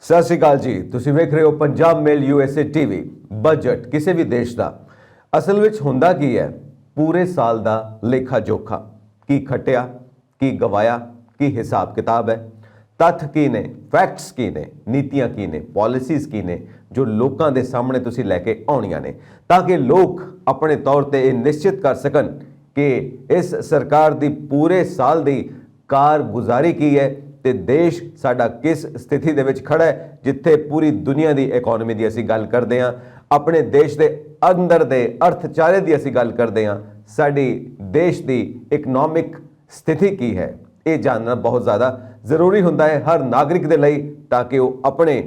ਸਤਿ ਸ਼੍ਰੀ ਅਕਾਲ ਜੀ। ਤੁਸੀਂ ਵੇਖ ਰਹੇ ਹੋ ਪੰਜਾਬ ਮੇਲ USA ਟੀਵੀ। ਬਜਟ ਕਿਸੇ ਵੀ ਦੇਸ਼ ਦਾ ਅਸਲ ਵਿੱਚ ਹੁੰਦਾ ਕੀ ਹੈ? ਪੂਰੇ ਸਾਲ ਦਾ ਲੇਖਾ ਜੋਖਾ, ਕੀ ਖੱਟਿਆ, ਕੀ ਗਵਾਇਆ, ਕੀ ਹਿਸਾਬ ਕਿਤਾਬ ਹੈ, ਤੱਥ ਕੀ ਨੇ, ਫੈਕਟਸ ਕੀ ਨੇ, ਨੀਤੀਆਂ ਕੀ ਨੇ, ਪਾਲਿਸੀਜ਼ ਕੀ ਨੇ, ਜੋ ਲੋਕਾਂ ਦੇ ਸਾਹਮਣੇ ਤੁਸੀਂ ਲੈ ਕੇ ਆਉਣੀਆਂ ਨੇ, ਤਾਂ ਕਿ ਲੋਕ ਆਪਣੇ ਤੌਰ ਤੇ ਇਹ ਨਿਸ਼ਚਿਤ ਕਰ ਸਕਣ ਕਿ ਇਸ ਸਰਕਾਰ ਦੀ ਪੂਰੇ ਸਾਲ ਦੀ ਕਾਰਗੁਜ਼ਾਰੀ ਕੀ ਹੈ ਤੇ ਦੇਸ਼ ਸਾਡਾ ਕਿਸ ਸਥਿਤੀ ਦੇ ਵਿੱਚ ਖੜਾ ਹੈ। ਜਿੱਥੇ ਪੂਰੀ ਦੁਨੀਆ ਦੀ ਇਕਨੋਮੀ ਦੀ ਅਸੀਂ ਗੱਲ ਕਰਦੇ ਹਾਂ, ਆਪਣੇ ਦੇਸ਼ ਦੇ ਅੰਦਰ ਦੇ ਅਰਥਚਾਰੇ ਦੀ ਅਸੀਂ ਗੱਲ ਕਰਦੇ ਹਾਂ, ਸਾਡੀ ਦੇਸ਼ ਦੀ ਇਕਨੋਮਿਕ ਸਥਿਤੀ ਕੀ ਹੈ, ਇਹ ਜਾਣਨਾ ਬਹੁਤ ਜ਼ਿਆਦਾ ਜ਼ਰੂਰੀ ਹੁੰਦਾ ਹੈ ਹਰ ਨਾਗਰਿਕ ਦੇ ਲਈ, ਤਾਂ ਕਿ ਉਹ ਆਪਣੇ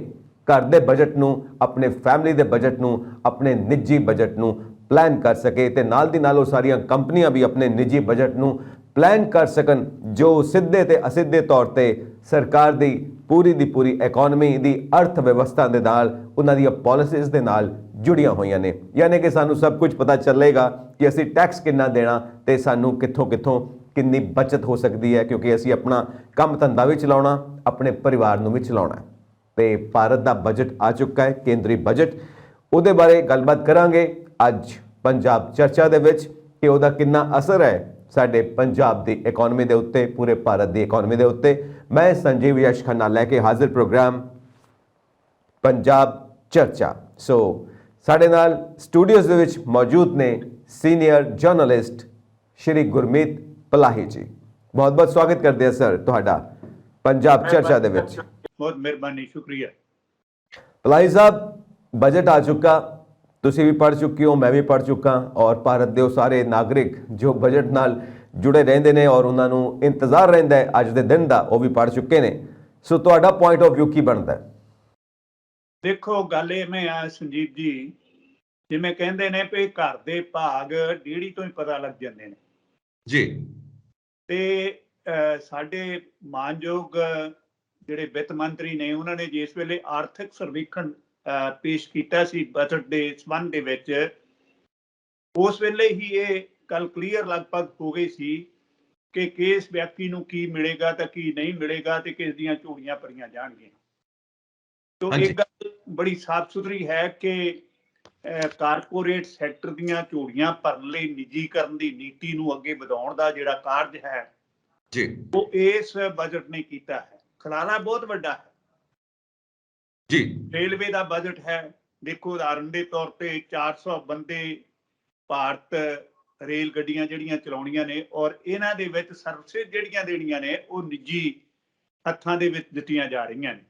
ਘਰ ਦੇ ਬਜਟ ਨੂੰ, ਆਪਣੇ ਫੈਮਿਲੀ ਦੇ ਬਜਟ ਨੂੰ, ਆਪਣੇ ਨਿੱਜੀ ਬਜਟ ਨੂੰ ਪਲਾਨ ਕਰ ਸਕੇ ਤੇ ਨਾਲ ਦੀ ਨਾਲ ਉਹ ਸਾਰੀਆਂ ਕੰਪਨੀਆਂ ਵੀ ਆਪਣੇ ਨਿੱਜੀ ਬਜਟ ਨੂੰ ਪਲਾਨ ਕਰ ਸਕਣ, ਜੋ ਸਿੱਧੇ ਤੇ ਅਸਿੱਧੇ ਤੌਰ ਤੇ ਸਰਕਾਰ ਦੀ ਪੂਰੀ ਇਕਨੋਮੀ ਦੀ ਅਰਥ ਵਿਵਸਥਾ ਦੇ ਨਾਲ, ਉਹਨਾਂ ਦੀਆਂ ਪਾਲਿਸੀਜ਼ ਦੇ ਨਾਲ ਜੁੜੀਆਂ ਹੋਈਆਂ ਨੇ। ਯਾਨੀ ਕਿ ਸਾਨੂੰ ਸਭ ਕੁਝ ਪਤਾ ਚੱਲੇਗਾ ਕਿ ਅਸੀਂ ਟੈਕਸ ਕਿੰਨਾ ਦੇਣਾ ਤੇ ਸਾਨੂੰ ਕਿੱਥੋਂ ਕਿੰਨੀ ਬਚਤ ਹੋ ਸਕਦੀ ਹੈ, ਕਿਉਂਕਿ ਅਸੀਂ ਆਪਣਾ ਕੰਮ ਧੰਦਾ ਵੀ ਚਲਾਉਣਾ, ਆਪਣੇ ਪਰਿਵਾਰ ਨੂੰ ਵੀ ਚਲਾਉਣਾ। ਤੇ ਭਾਰਤ ਦਾ ਬਜਟ ਆ ਚੁੱਕਾ ਹੈ, ਕੇਂਦਰੀ ਬਜਟ, ਉਹਦੇ ਬਾਰੇ ਗੱਲਬਾਤ ਕਰਾਂਗੇ ਅੱਜ ਪੰਜਾਬ ਚਰਚਾ ਦੇ ਵਿੱਚ ਕਿ ਉਹਦਾ ਕਿੰਨਾ ਅਸਰ ਹੈ ਸਾਡੇ ਪੰਜਾਬ ਦੀ ਇਕਨੋਮੀ ਦੇ ਉੱਤੇ, ਪੂਰੇ ਭਾਰਤ ਦੀ ਇਕਨੋਮੀ ਦੇ ਉੱਤੇ। ਮੈਂ ਸੰਜੀਵ ਯਸ਼ ਖੰਨਾ ਲੈ ਕੇ ਹਾਜ਼ਰ ਪ੍ਰੋਗਰਾਮ ਪੰਜਾਬ ਚਰਚਾ। ਸੋ ਸਾਡੇ ਨਾਲ ਸਟੂਡੀਓਜ਼ ਦੇ ਵਿੱਚ ਮੌਜੂਦ ਨੇ ਸੀਨੀਅਰ ਜਰਨਲਿਸਟ ਸ਼੍ਰੀ ਗੁਰਮੀਤ ਪਲਾਹੀ ਜੀ। ਬਹੁਤ ਬਹੁਤ ਸਵਾਗਤ ਕਰਦੇ ਹਾਂ ਸਰ ਤੁਹਾਡਾ ਪੰਜਾਬ ਚਰਚਾ ਦੇ ਵਿੱਚ। ਬਹੁਤ ਮਿਹਰਬਾਨੀ, ਸ਼ੁਕਰੀਆ। ਪਲਾਹੀ ਸਾਹਿਬ, ਬਜਟ ਆ ਚੁੱਕਾ, ਤੁਸੀਂ ਵੀ ਪੜ੍ਹ ਚੁੱਕੇ ਹੋ, ਮੈਂ ਵੀ ਪੜ੍ਹ ਚੁੱਕਾ, ਔਰ ਭਾਰਤ ਦੇ ਉਹ ਸਾਰੇ ਨਾਗਰਿਕ ਜੋ ਬਜਟ ਨਾਲ ਜੁੜੇ ਰਹਿੰਦੇ ਨੇ ਔਰ ਉਹਨਾਂ ਨੂੰ ਇੰਤਜ਼ਾਰ ਰਹਿੰਦਾ ਹੈ ਅੱਜ ਦੇ ਦਿਨ ਦਾ, ਉਹ ਵੀ ਪੜ੍ਹ ਚੁੱਕੇ ਨੇ। ਸੋ ਤੁਹਾਡਾ ਪੁਆਇੰਟ ਆਫ ਵਿਊ ਕੀ ਬਣਦਾ ਹੈ? ਦੇਖੋ, ਗੱਲ ਐਵੇਂ ਆ ਸੰਜੀਵ ਜੀ, ਜਿਵੇਂ ਕਹਿੰਦੇ ਨੇ ਵੀ ਘਰ ਦੇ ਭਾਗ ਡੇੜੀ ਤੋਂ ਹੀ ਪਤਾ ਲੱਗ ਜਾਂਦੇ ਨੇ ਜੀ। ਤੇ ਸਾਡੇ ਮਾਨਯੋਗ ਜਿਹੜੇ ਵਿੱਤ ਮੰਤਰੀ ਨੇ, ਉਹਨਾਂ ਨੇ ਜਿਸ ਵੇਲੇ ਆਰਥਿਕ ਸਰਵੇਖਣ ਪੇਸ਼ ਕੀਤਾ ਸੀ ਬਜਟ ਦੇ ਸੰਬੰਧ ਦੇ ਵਿੱਚ, ਉਸ ਵੇਲੇ ਹੀ ਇਹ ਗੱਲ ਕਲੀਅਰ ਲਗਭਗ ਹੋ ਗਈ ਸੀ ਕਿ ਕਿਸ ਵਿਅਕਤੀ ਨੂੰ ਕੀ ਮਿਲੇਗਾ ਤੇ ਕੀ ਨਹੀਂ ਮਿਲੇਗਾ ਤੇ ਕਿਸ ਦੀਆਂ ਝੋਲੀਆਂ ਭਰੀਆਂ ਜਾਣਗੀਆਂ। ਤੋ ਇੱਕ ਗੱਲ ਬੜੀ ਸਾਫ਼ ਸੁਥਰੀ ਹੈ ਕਿ ਕਾਰਪੋਰੇਟ ਸੈਕਟਰ ਦੀਆਂ ਝੋਲੀਆਂ ਭਰਨ ਲਈ ਨਿੱਜੀਕਰਨ ਦੀ ਨੀਤੀ ਨੂੰ ਅੱਗੇ ਵਧਾਉਣ ਦਾ ਜਿਹੜਾ ਕਾਰਜ ਹੈ ਜੀ, ਉਹ ਇਸ ਬਜਟ ਨੇ ਕੀਤਾ ਹੈ। ਖਲਾਰਾ ਬਹੁਤ ਵੱਡਾ ਹੈ ਜੀ। ਰੇਲਵੇ ਦਾ ਬਜਟ ਹੈ, ਦੇਖੋ ਉਦਾਹਰਨ ਦੇ ਤੌਰ ਤੇ 400 ਬੰਦੇ ਭਾਰਤ ਰੇਲ ਗੱਡੀਆਂ ਜਿਹੜੀਆਂ ਚਲਾਉਣੀਆਂ ਨੇ, ਔਰ ਇਹਨਾਂ ਦੇ ਵਿੱਚ ਸਰਵਿਸਿਜ਼ ਜਿਹੜੀਆਂ ਦੇਣੀਆਂ ਨੇ ਉਹ ਨਿੱਜੀ ਹੱਥਾਂ ਦੇ ਵਿੱਚ ਦਿੱਤੀਆਂ ਜਾ ਰਹੀਆਂ ਨੇ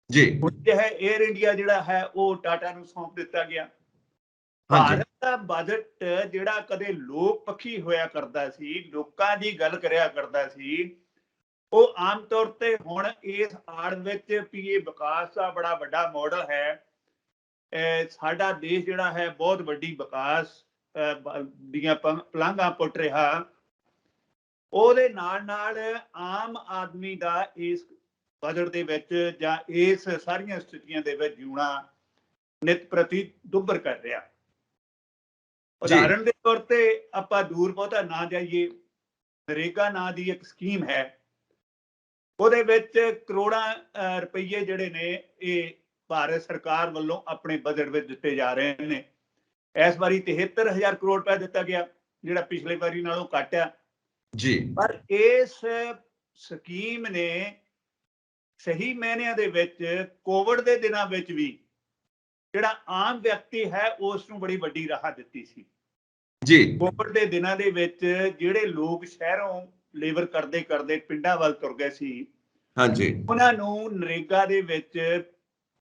ਜੀ। ਹੁਣ ਜਿਹੜਾ ਏਅਰ ਇੰਡੀਆ ਜਿਹੜਾ ਹੈ ਉਹ ਟਾਟਾ ਨੂੰ ਸੌਂਪ ਦਿੱਤਾ ਗਿਆ। ਭਾਰਤ ਦਾ ਬਜਟ ਜਿਹੜਾ ਕਦੇ ਲੋਕ ਪੱਖੀ ਹੋਇਆ ਕਰਦਾ ਸੀ, ਲੋਕਾਂ ਦੀ ਗੱਲ ਕਰਿਆ ਕਰਦਾ ਸੀ, ਉਹ ਆਮ ਤੌਰ ਤੇ ਹੁਣ ਇਸ ਆੜ ਵਿੱਚ ਵੀ ਇਹ ਵਿਕਾਸ ਦਾ ਬੜਾ ਵੱਡਾ ਮਾਡਲ ਹੈ। ਸਾਡਾ ਦੇਸ਼ ਜਿਹੜਾ ਹੈ ਬਹੁਤ ਵੱਡੀ ਵਿਕਾਸ ਦੀਆਂ ਪਲਾਂਘਾਂ ਪੁੱਟ ਰਿਹਾ, ਉਹਦੇ ਨਾਲ ਆਮ ਆਦਮੀ ਦਾ ਇਸ ਬਜਟ ਦੇ ਵਿੱਚ ਜਾਂ ਇਸ ਸਾਰੀਆਂ ਸਥਿਤੀਆਂ ਦੇ ਵਿੱਚ ਜਿਉਣਾ ਨਿਤ ਪ੍ਰਤੀ ਦੁੱਭਰ ਕਰ ਰਿਹਾ। ਉਦਾਹਰਨ ਦੇ ਤੌਰ ਤੇ ਆਪਾਂ ਦੂਰ ਬਹੁਤਾ ਨਾ ਜਾਈਏ, ਨਰੇਗਾ ਨਾਂ ਦੀ ਇੱਕ ਸਕੀਮ ਹੈ, ਉਹਦੇ ਵਿੱਚ ਕਰੋੜਾਂ ਰੁਪਈਏ ਜਿਹੜੇ ਨੇ ਇਹ ਭਾਰਤ ਸਰਕਾਰ ਵੱਲੋਂ ਆਪਣੇ ਬਜਟ ਵਿੱਚ ਦਿੱਤੇ ਜਾ ਰਹੇ ਨੇ। ਇਸ ਵਾਰੀ 73,000 ਕਰੋੜ ਰੁਪਏ ਦਿੱਤਾ ਗਿਆ, ਜਿਹੜਾ ਪਿਛਲੇ ਵਾਰੀ ਨਾਲੋਂ ਘੱਟ ਆ ਜੀ। ਪਰ ਇਸ ਸਕੀਮ ਨੇ ਸਹੀ ਮਾਇਨਿਆਂ ਦੇ ਵਿੱਚ ਕੋਵਿਡ ਦੇ ਦਿਨਾਂ ਵਿੱਚ ਵੀ ਜਿਹੜਾ ਆਮ ਵਿਅਕਤੀ ਹੈ ਉਸ ਨੂੰ ਬੜੀ ਵੱਡੀ ਰਾਹਤ ਦਿੱਤੀ ਸੀ ਜੀ। ਕੋਵਿਡ ਦੇ ਦਿਨਾਂ ਦੇ ਵਿੱਚ ਜਿਹੜੇ ਲੋਕ ਸ਼ਹਿਰੋਂ ਲੇਬਰ ਕਰਦੇ ਪਿੰਡਾਂ ਵੱਲ ਤੁਰ ਗਏ ਸੀ, ਹਾਂਜੀ, ਉਹਨਾਂ ਨੂੰ ਨਰੇਗਾ ਦੇ ਵਿੱਚ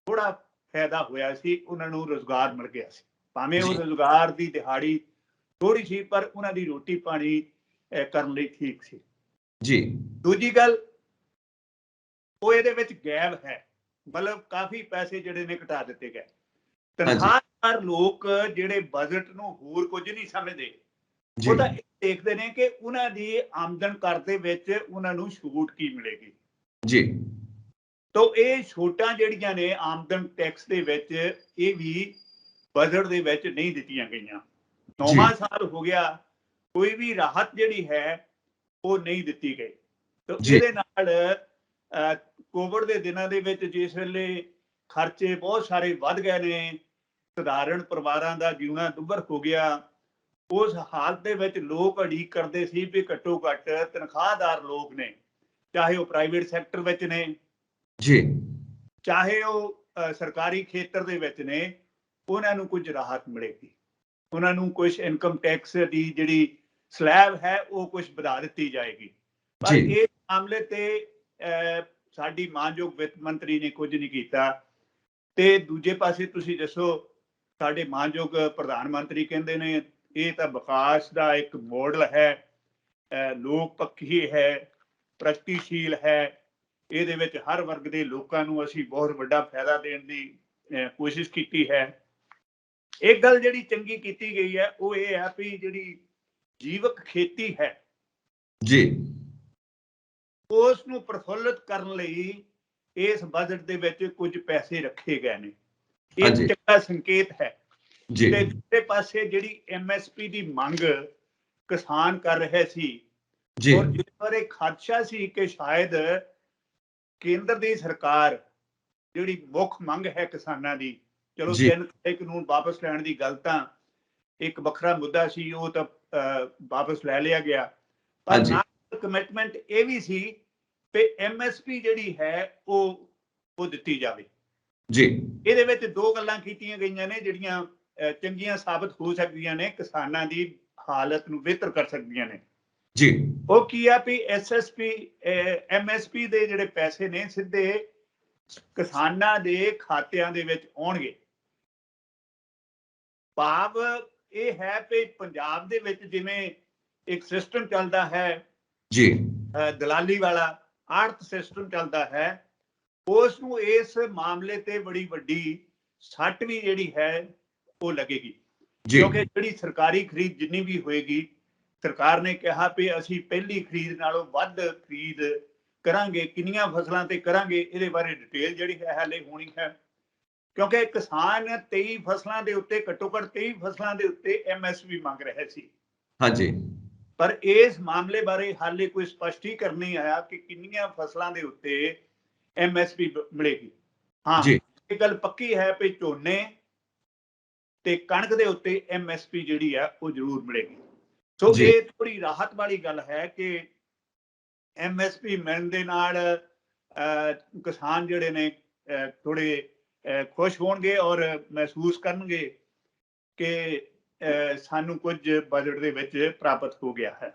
ਥੋੜਾ ਫਾਇਦਾ ਹੋਇਆ ਸੀ, ਉਹਨਾਂ ਨੂੰ ਰੁਜ਼ਗਾਰ ਮਿਲ ਗਿਆ ਸੀ। ਭਾਵੇਂ ਉਹ ਰੁਜ਼ਗਾਰ ਦੀ ਦਿਹਾੜੀ ਥੋੜੀ ਸੀ, ਪਰ ਉਹਨਾਂ ਦੀ ਰੋਟੀ ਪਾਣੀ ਕਰਨ ਲਈ ਠੀਕ ਸੀ ਜੀ। ਦੂਜੀ ਗੱਲ, ਉਹ ਇਹਦੇ ਵਿੱਚ ਗੈਪ ਹੈ, ਮਤਲਬ ਕਾਫੀ ਪੈਸੇ ਜਿਹੜੇ ਨੇ ਘਟਾ ਦਿੱਤੇ ਗਏ। ਤਨਖਾਹਦਾਰ ਲੋਕ ਜਿਹੜੇ ਬਜਟ ਨੂੰ ਹੋਰ ਕੁਝ ਨਹੀਂ ਸਮਝਦੇ, ਉਹ ਤਾਂ ਇਹ ਦੇਖਦੇ ਨੇ ਕਿ ਉਹਨਾਂ ਦੀ ਆਮਦਨ ਕਰ ਦੇ ਵਿੱਚ ਉਹਨਾਂ ਨੂੰ ਛੂਟ ਕੀ ਮਿਲੇਗੀ ਜੀ। ਤੋ ਇਹ ਛੋਟਾਂ ਜਿਹੜੀਆਂ ਨੇ ਆਮਦਨ ਟੈਕਸ ਦੇ ਵਿੱਚ, ਇਹ ਵੀ ਬਜਟ ਦੇ ਵਿੱਚ ਨਹੀਂ ਦਿੱਤੀਆਂ ਗਈਆਂ। 9ਵਾਂ ਸਾਲ ਹੋ ਗਿਆ, ਕੋਈ ਵੀ ਰਾਹਤ ਜਿਹੜੀ ਹੈ ਉਹ ਨਹੀਂ ਦਿੱਤੀ ਗਈ। ਤੋ ਇਹਦੇ ਨਾਲ ਕੋਵਿਡ ਦੇ ਦਿਨਾਂ ਦੇ ਵਿੱਚ ਜਿਸ ਵੇਲੇ ਖਰਚੇ ਬਹੁਤ ਸਾਰੇ ਵੱਧ ਗਏ ਨੇ, ਸਧਾਰਨ ਪਰਿਵਾਰਾਂ ਦਾ ਜਿਉਣਾ ਦੁੱਭਰ ਹੋ ਗਿਆ। ਉਸ ਹਾਲਤ ਦੇ ਵਿੱਚ ਲੋਕ ਉਡੀਕ ਕਰਦੇ ਸੀ ਵੀ ਘੱਟੋ ਘੱਟ ਤਨਖਾਹਦਾਰ ਲੋਕ ਨੇ, ਚਾਹੇ ਉਹ ਪ੍ਰਾਈਵੇਟ ਸੈਕਟਰ ਵਿੱਚ ਨੇ, ਜੀ ਚਾਹੇ ਉਹ ਸਰਕਾਰੀ ਖੇਤਰ ਦੇ ਵਿੱਚ ਨੇ, ਉਹਨਾਂ ਨੂੰ ਕੁਝ ਰਾਹਤ ਮਿਲੇਗੀ, ਉਹਨਾਂ ਨੂੰ ਕੁਝ ਇਨਕਮ ਟੈਕਸ ਦੀ ਜਿਹੜੀ ਸਲੈਬ ਹੈ ਉਹ ਕੁਝ ਵਧਾ ਦਿੱਤੀ ਜਾਏਗੀ। ਪਰ ਜੀ ਇਸ ਮਾਮਲੇ ਤੇ ਸਾਡੀ ਮਾਨਯੋਗ ਵਿੱਤ ਮੰਤਰੀ ਨੇ ਕੁਝ ਨਹੀਂ ਕੀਤਾ। ਤੇ ਦੂਜੇ ਪਾਸੇ ਤੁਸੀਂ ਦੱਸੋ, ਸਾਡੇ ਮਾਨਯੋਗ ਪ੍ਰਧਾਨ ਮੰਤਰੀ ਕਹਿੰਦੇ ਨੇ ਇਹ ਤਾਂ ਵਿਕਾਸ ਦਾ ਇੱਕ ਮਾਡਲ ਹੈ, ਲੋਕ ਪੱਖੀ ਹੈ, ਪ੍ਰਗਤੀਸ਼ੀਲ ਹੈ, ਇਹਦੇ ਵਿੱਚ ਹਰ ਵਰਗ ਦੇ ਲੋਕਾਂ ਨੂੰ ਅਸੀਂ ਬਹੁਤ ਵੱਡਾ ਫਾਇਦਾ ਦੇਣ ਦੀ ਕੋਸ਼ਿਸ਼ ਕੀਤੀ ਹੈ। ਇੱਕ ਗੱਲ ਜਿਹੜੀ ਚੰਗੀ ਕੀਤੀ ਗਈ ਹੈ ਉਹ ਇਹ ਹੈ ਵੀ ਜਿਹੜੀ ਜੀਵਕ ਖੇਤੀ ਹੈ ਜੀ ਉਸ ਨੂੰ ਪ੍ਰਫੁੱਲਤ ਕਰਨ ਲਈ ਇਸ ਬਜਟ ਦੇ ਵਿੱਚ ਕੁਝ ਪੈਸੇ ਰੱਖੇ ਗਏ ਨੇ, ਇਹ ਹਾਂਜੀ। ਚੰਗਾ ਸੰਕੇਤ ਹੈ। ਜੀ ਤੇ ਦੂਜੇ ਪਾਸੇ ਜਿਹੜੀ MSP ਦੀ ਮੰਗ ਕਿਸਾਨ ਕਰ ਰਹੇ ਸੀ, ਜੀ ਔਰ ਜਿਸ ਪਰ ਇਹ ਖਦਸ਼ਾ ਸੀ ਕਿ ਸ਼ਾਇਦ ਕੇਂਦਰ ਦੀ ਸਰਕਾਰ ਜਿਹੜੀ ਮੁੱਖ ਮੰਗ ਹੈ ਕਿਸਾਨਾਂ ਦੀ, ਚਲੋ ਜੀ। 3 ਕਾਨੂੰਨ ਵਾਪਸ ਲੈਣ ਦੀ ਗੱਲ ਤਾਂ ਇੱਕ ਵੱਖਰਾ ਮੁੱਦਾ ਸੀ, ਉਹ ਤਾਂ ਵਾਪਸ ਲੈ ਲਿਆ ਗਿਆ, ਪਰ ਹਾਂਜੀ। ਨਾਲ ਕਮਿਟਮੈਂਟ ਇਹ ਵੀ ਸੀ ਕਿ MSP ਜਿਹੜੀ ਹੈ ਉਹ ਦਿੱਤੀ ਜਾਵੇ। ਜੀ ਇਹਦੇ ਵਿੱਚ 2 ਗੱਲਾਂ ਕੀਤੀਆਂ ਗਈਆਂ ਨੇ ਜਿਹੜੀਆਂ ਚੰਗੀਆਂ ਸਾਬਤ ਹੋ ਸਕਦੀਆਂ ਨੇ, ਕਿਸਾਨਾਂ ਦੀ ਹਾਲਤ ਨੂੰ ਬਿਹਤਰ ਕਰ ਸਕਦੀਆਂ ਨੇ। ਜੀ ਉਹ ਕੀ ਆ ਵੀ MSP ਦੇ ਜਿਹੜੇ ਪੈਸੇ ਨੇ ਸਿੱਧੇ ਕਿਸਾਨਾਂ ਦੇ ਖਾਤਿਆਂ ਦੇ ਵਿੱਚ ਆਉਣਗੇ। ਭਾਵ ਇਹ ਹੈ ਕਿ ਪੰਜਾਬ ਦੇ ਵਿੱਚ ਜਿਵੇਂ ਇੱਕ ਸਿਸਟਮ ਚੱਲਦਾ ਹੈ ਜੀ ਦਲਾਲੀ ਵਾਲਾ, ਆੜਤ ਸਿਸਟਮ ਚੱਲਦਾ ਹੈ, ਉਸ ਨੂੰ ਇਸ ਮਾਮਲੇ ਤੇ ਬੜੀ ਵੱਡੀ ਸੱਟ ਵੀ ਜਿਹੜੀ ਹੈ ਉਹ ਲੱਗੇਗੀ। ਜੀ ਕਿਉਂਕਿ ਜਿਹੜੀ ਸਰਕਾਰੀ ਖਰੀਦ ਜਿੰਨੀ ਵੀ ਹੋਏਗੀ, ਸਰਕਾਰ ਨੇ ਕਿਹਾ ਵੀ ਅਸੀਂ ਪਹਿਲੀ ਖਰੀਦ ਨਾਲੋਂ ਵੱਧ ਖਰੀਦ ਕਰਾਂਗੇ, ਕਿੰਨੀਆਂ ਫਸਲਾਂ ਤੇ ਕਰਾਂਗੇ ਇਹਦੇ ਬਾਰੇ ਡਿਟੇਲ ਜਿਹੜੀ ਹੈ ਹਾਲੇ ਹੋਣੀ ਹੈ। ਕਿਉਂਕਿ ਕਿਸਾਨ 23 ਫਸਲਾਂ ਦੇ ਉੱਤੇ, ਘੱਟੋ ਘੱਟ 23 ਫਸਲਾਂ ਦੇ ਉੱਤੇ MSP ਮੰਗ ਰਹੇ ਸੀ, ਹਾਂਜੀ। ਪਰ ਇਸ ਮਾਮਲੇ ਬਾਰੇ ਹਾਲੇ ਕੋਈ ਸਪਸ਼ਟੀਕਰਨ ਨਹੀਂ ਆਇਆ ਕਿ ਕਿੰਨੀਆਂ ਫਸਲਾਂ ਦੇ ਉੱਤੇ MSP ਮਿਲੇਗੀ। ਹਾਂ, ਜੀ ਇਹ ਗੱਲ ਪੱਕੀ ਹੈ ਕਿ ਝੋਨੇ ਤੇ ਕਣਕ ਦੇ ਉੱਤੇ MSP ਜਿਹੜੀ ਆ ਉਹ ਜ਼ਰੂਰ ਮਿਲੇਗੀ। ਸੋ ਜੀ। ਇਹ ਥੋੜੀ ਰਾਹਤ ਵਾਲੀ ਗੱਲ ਹੈ ਕਿ MSP ਮਿਲਣ ਦੇ ਨਾਲ ਕਿਸਾਨ ਜਿਹੜੇ ਨੇ ਥੋੜੇ ਖੁਸ਼ ਹੋਣਗੇ ਔਰ ਮਹਿਸੂਸ ਕਰਨਗੇ ਕਿ ਸਾਨੂੰ ਕੁਝ ਬਜਟ ਦੇ ਵਿੱਚ ਪ੍ਰਾਪਤ ਹੋ ਗਿਆ ਹੈ।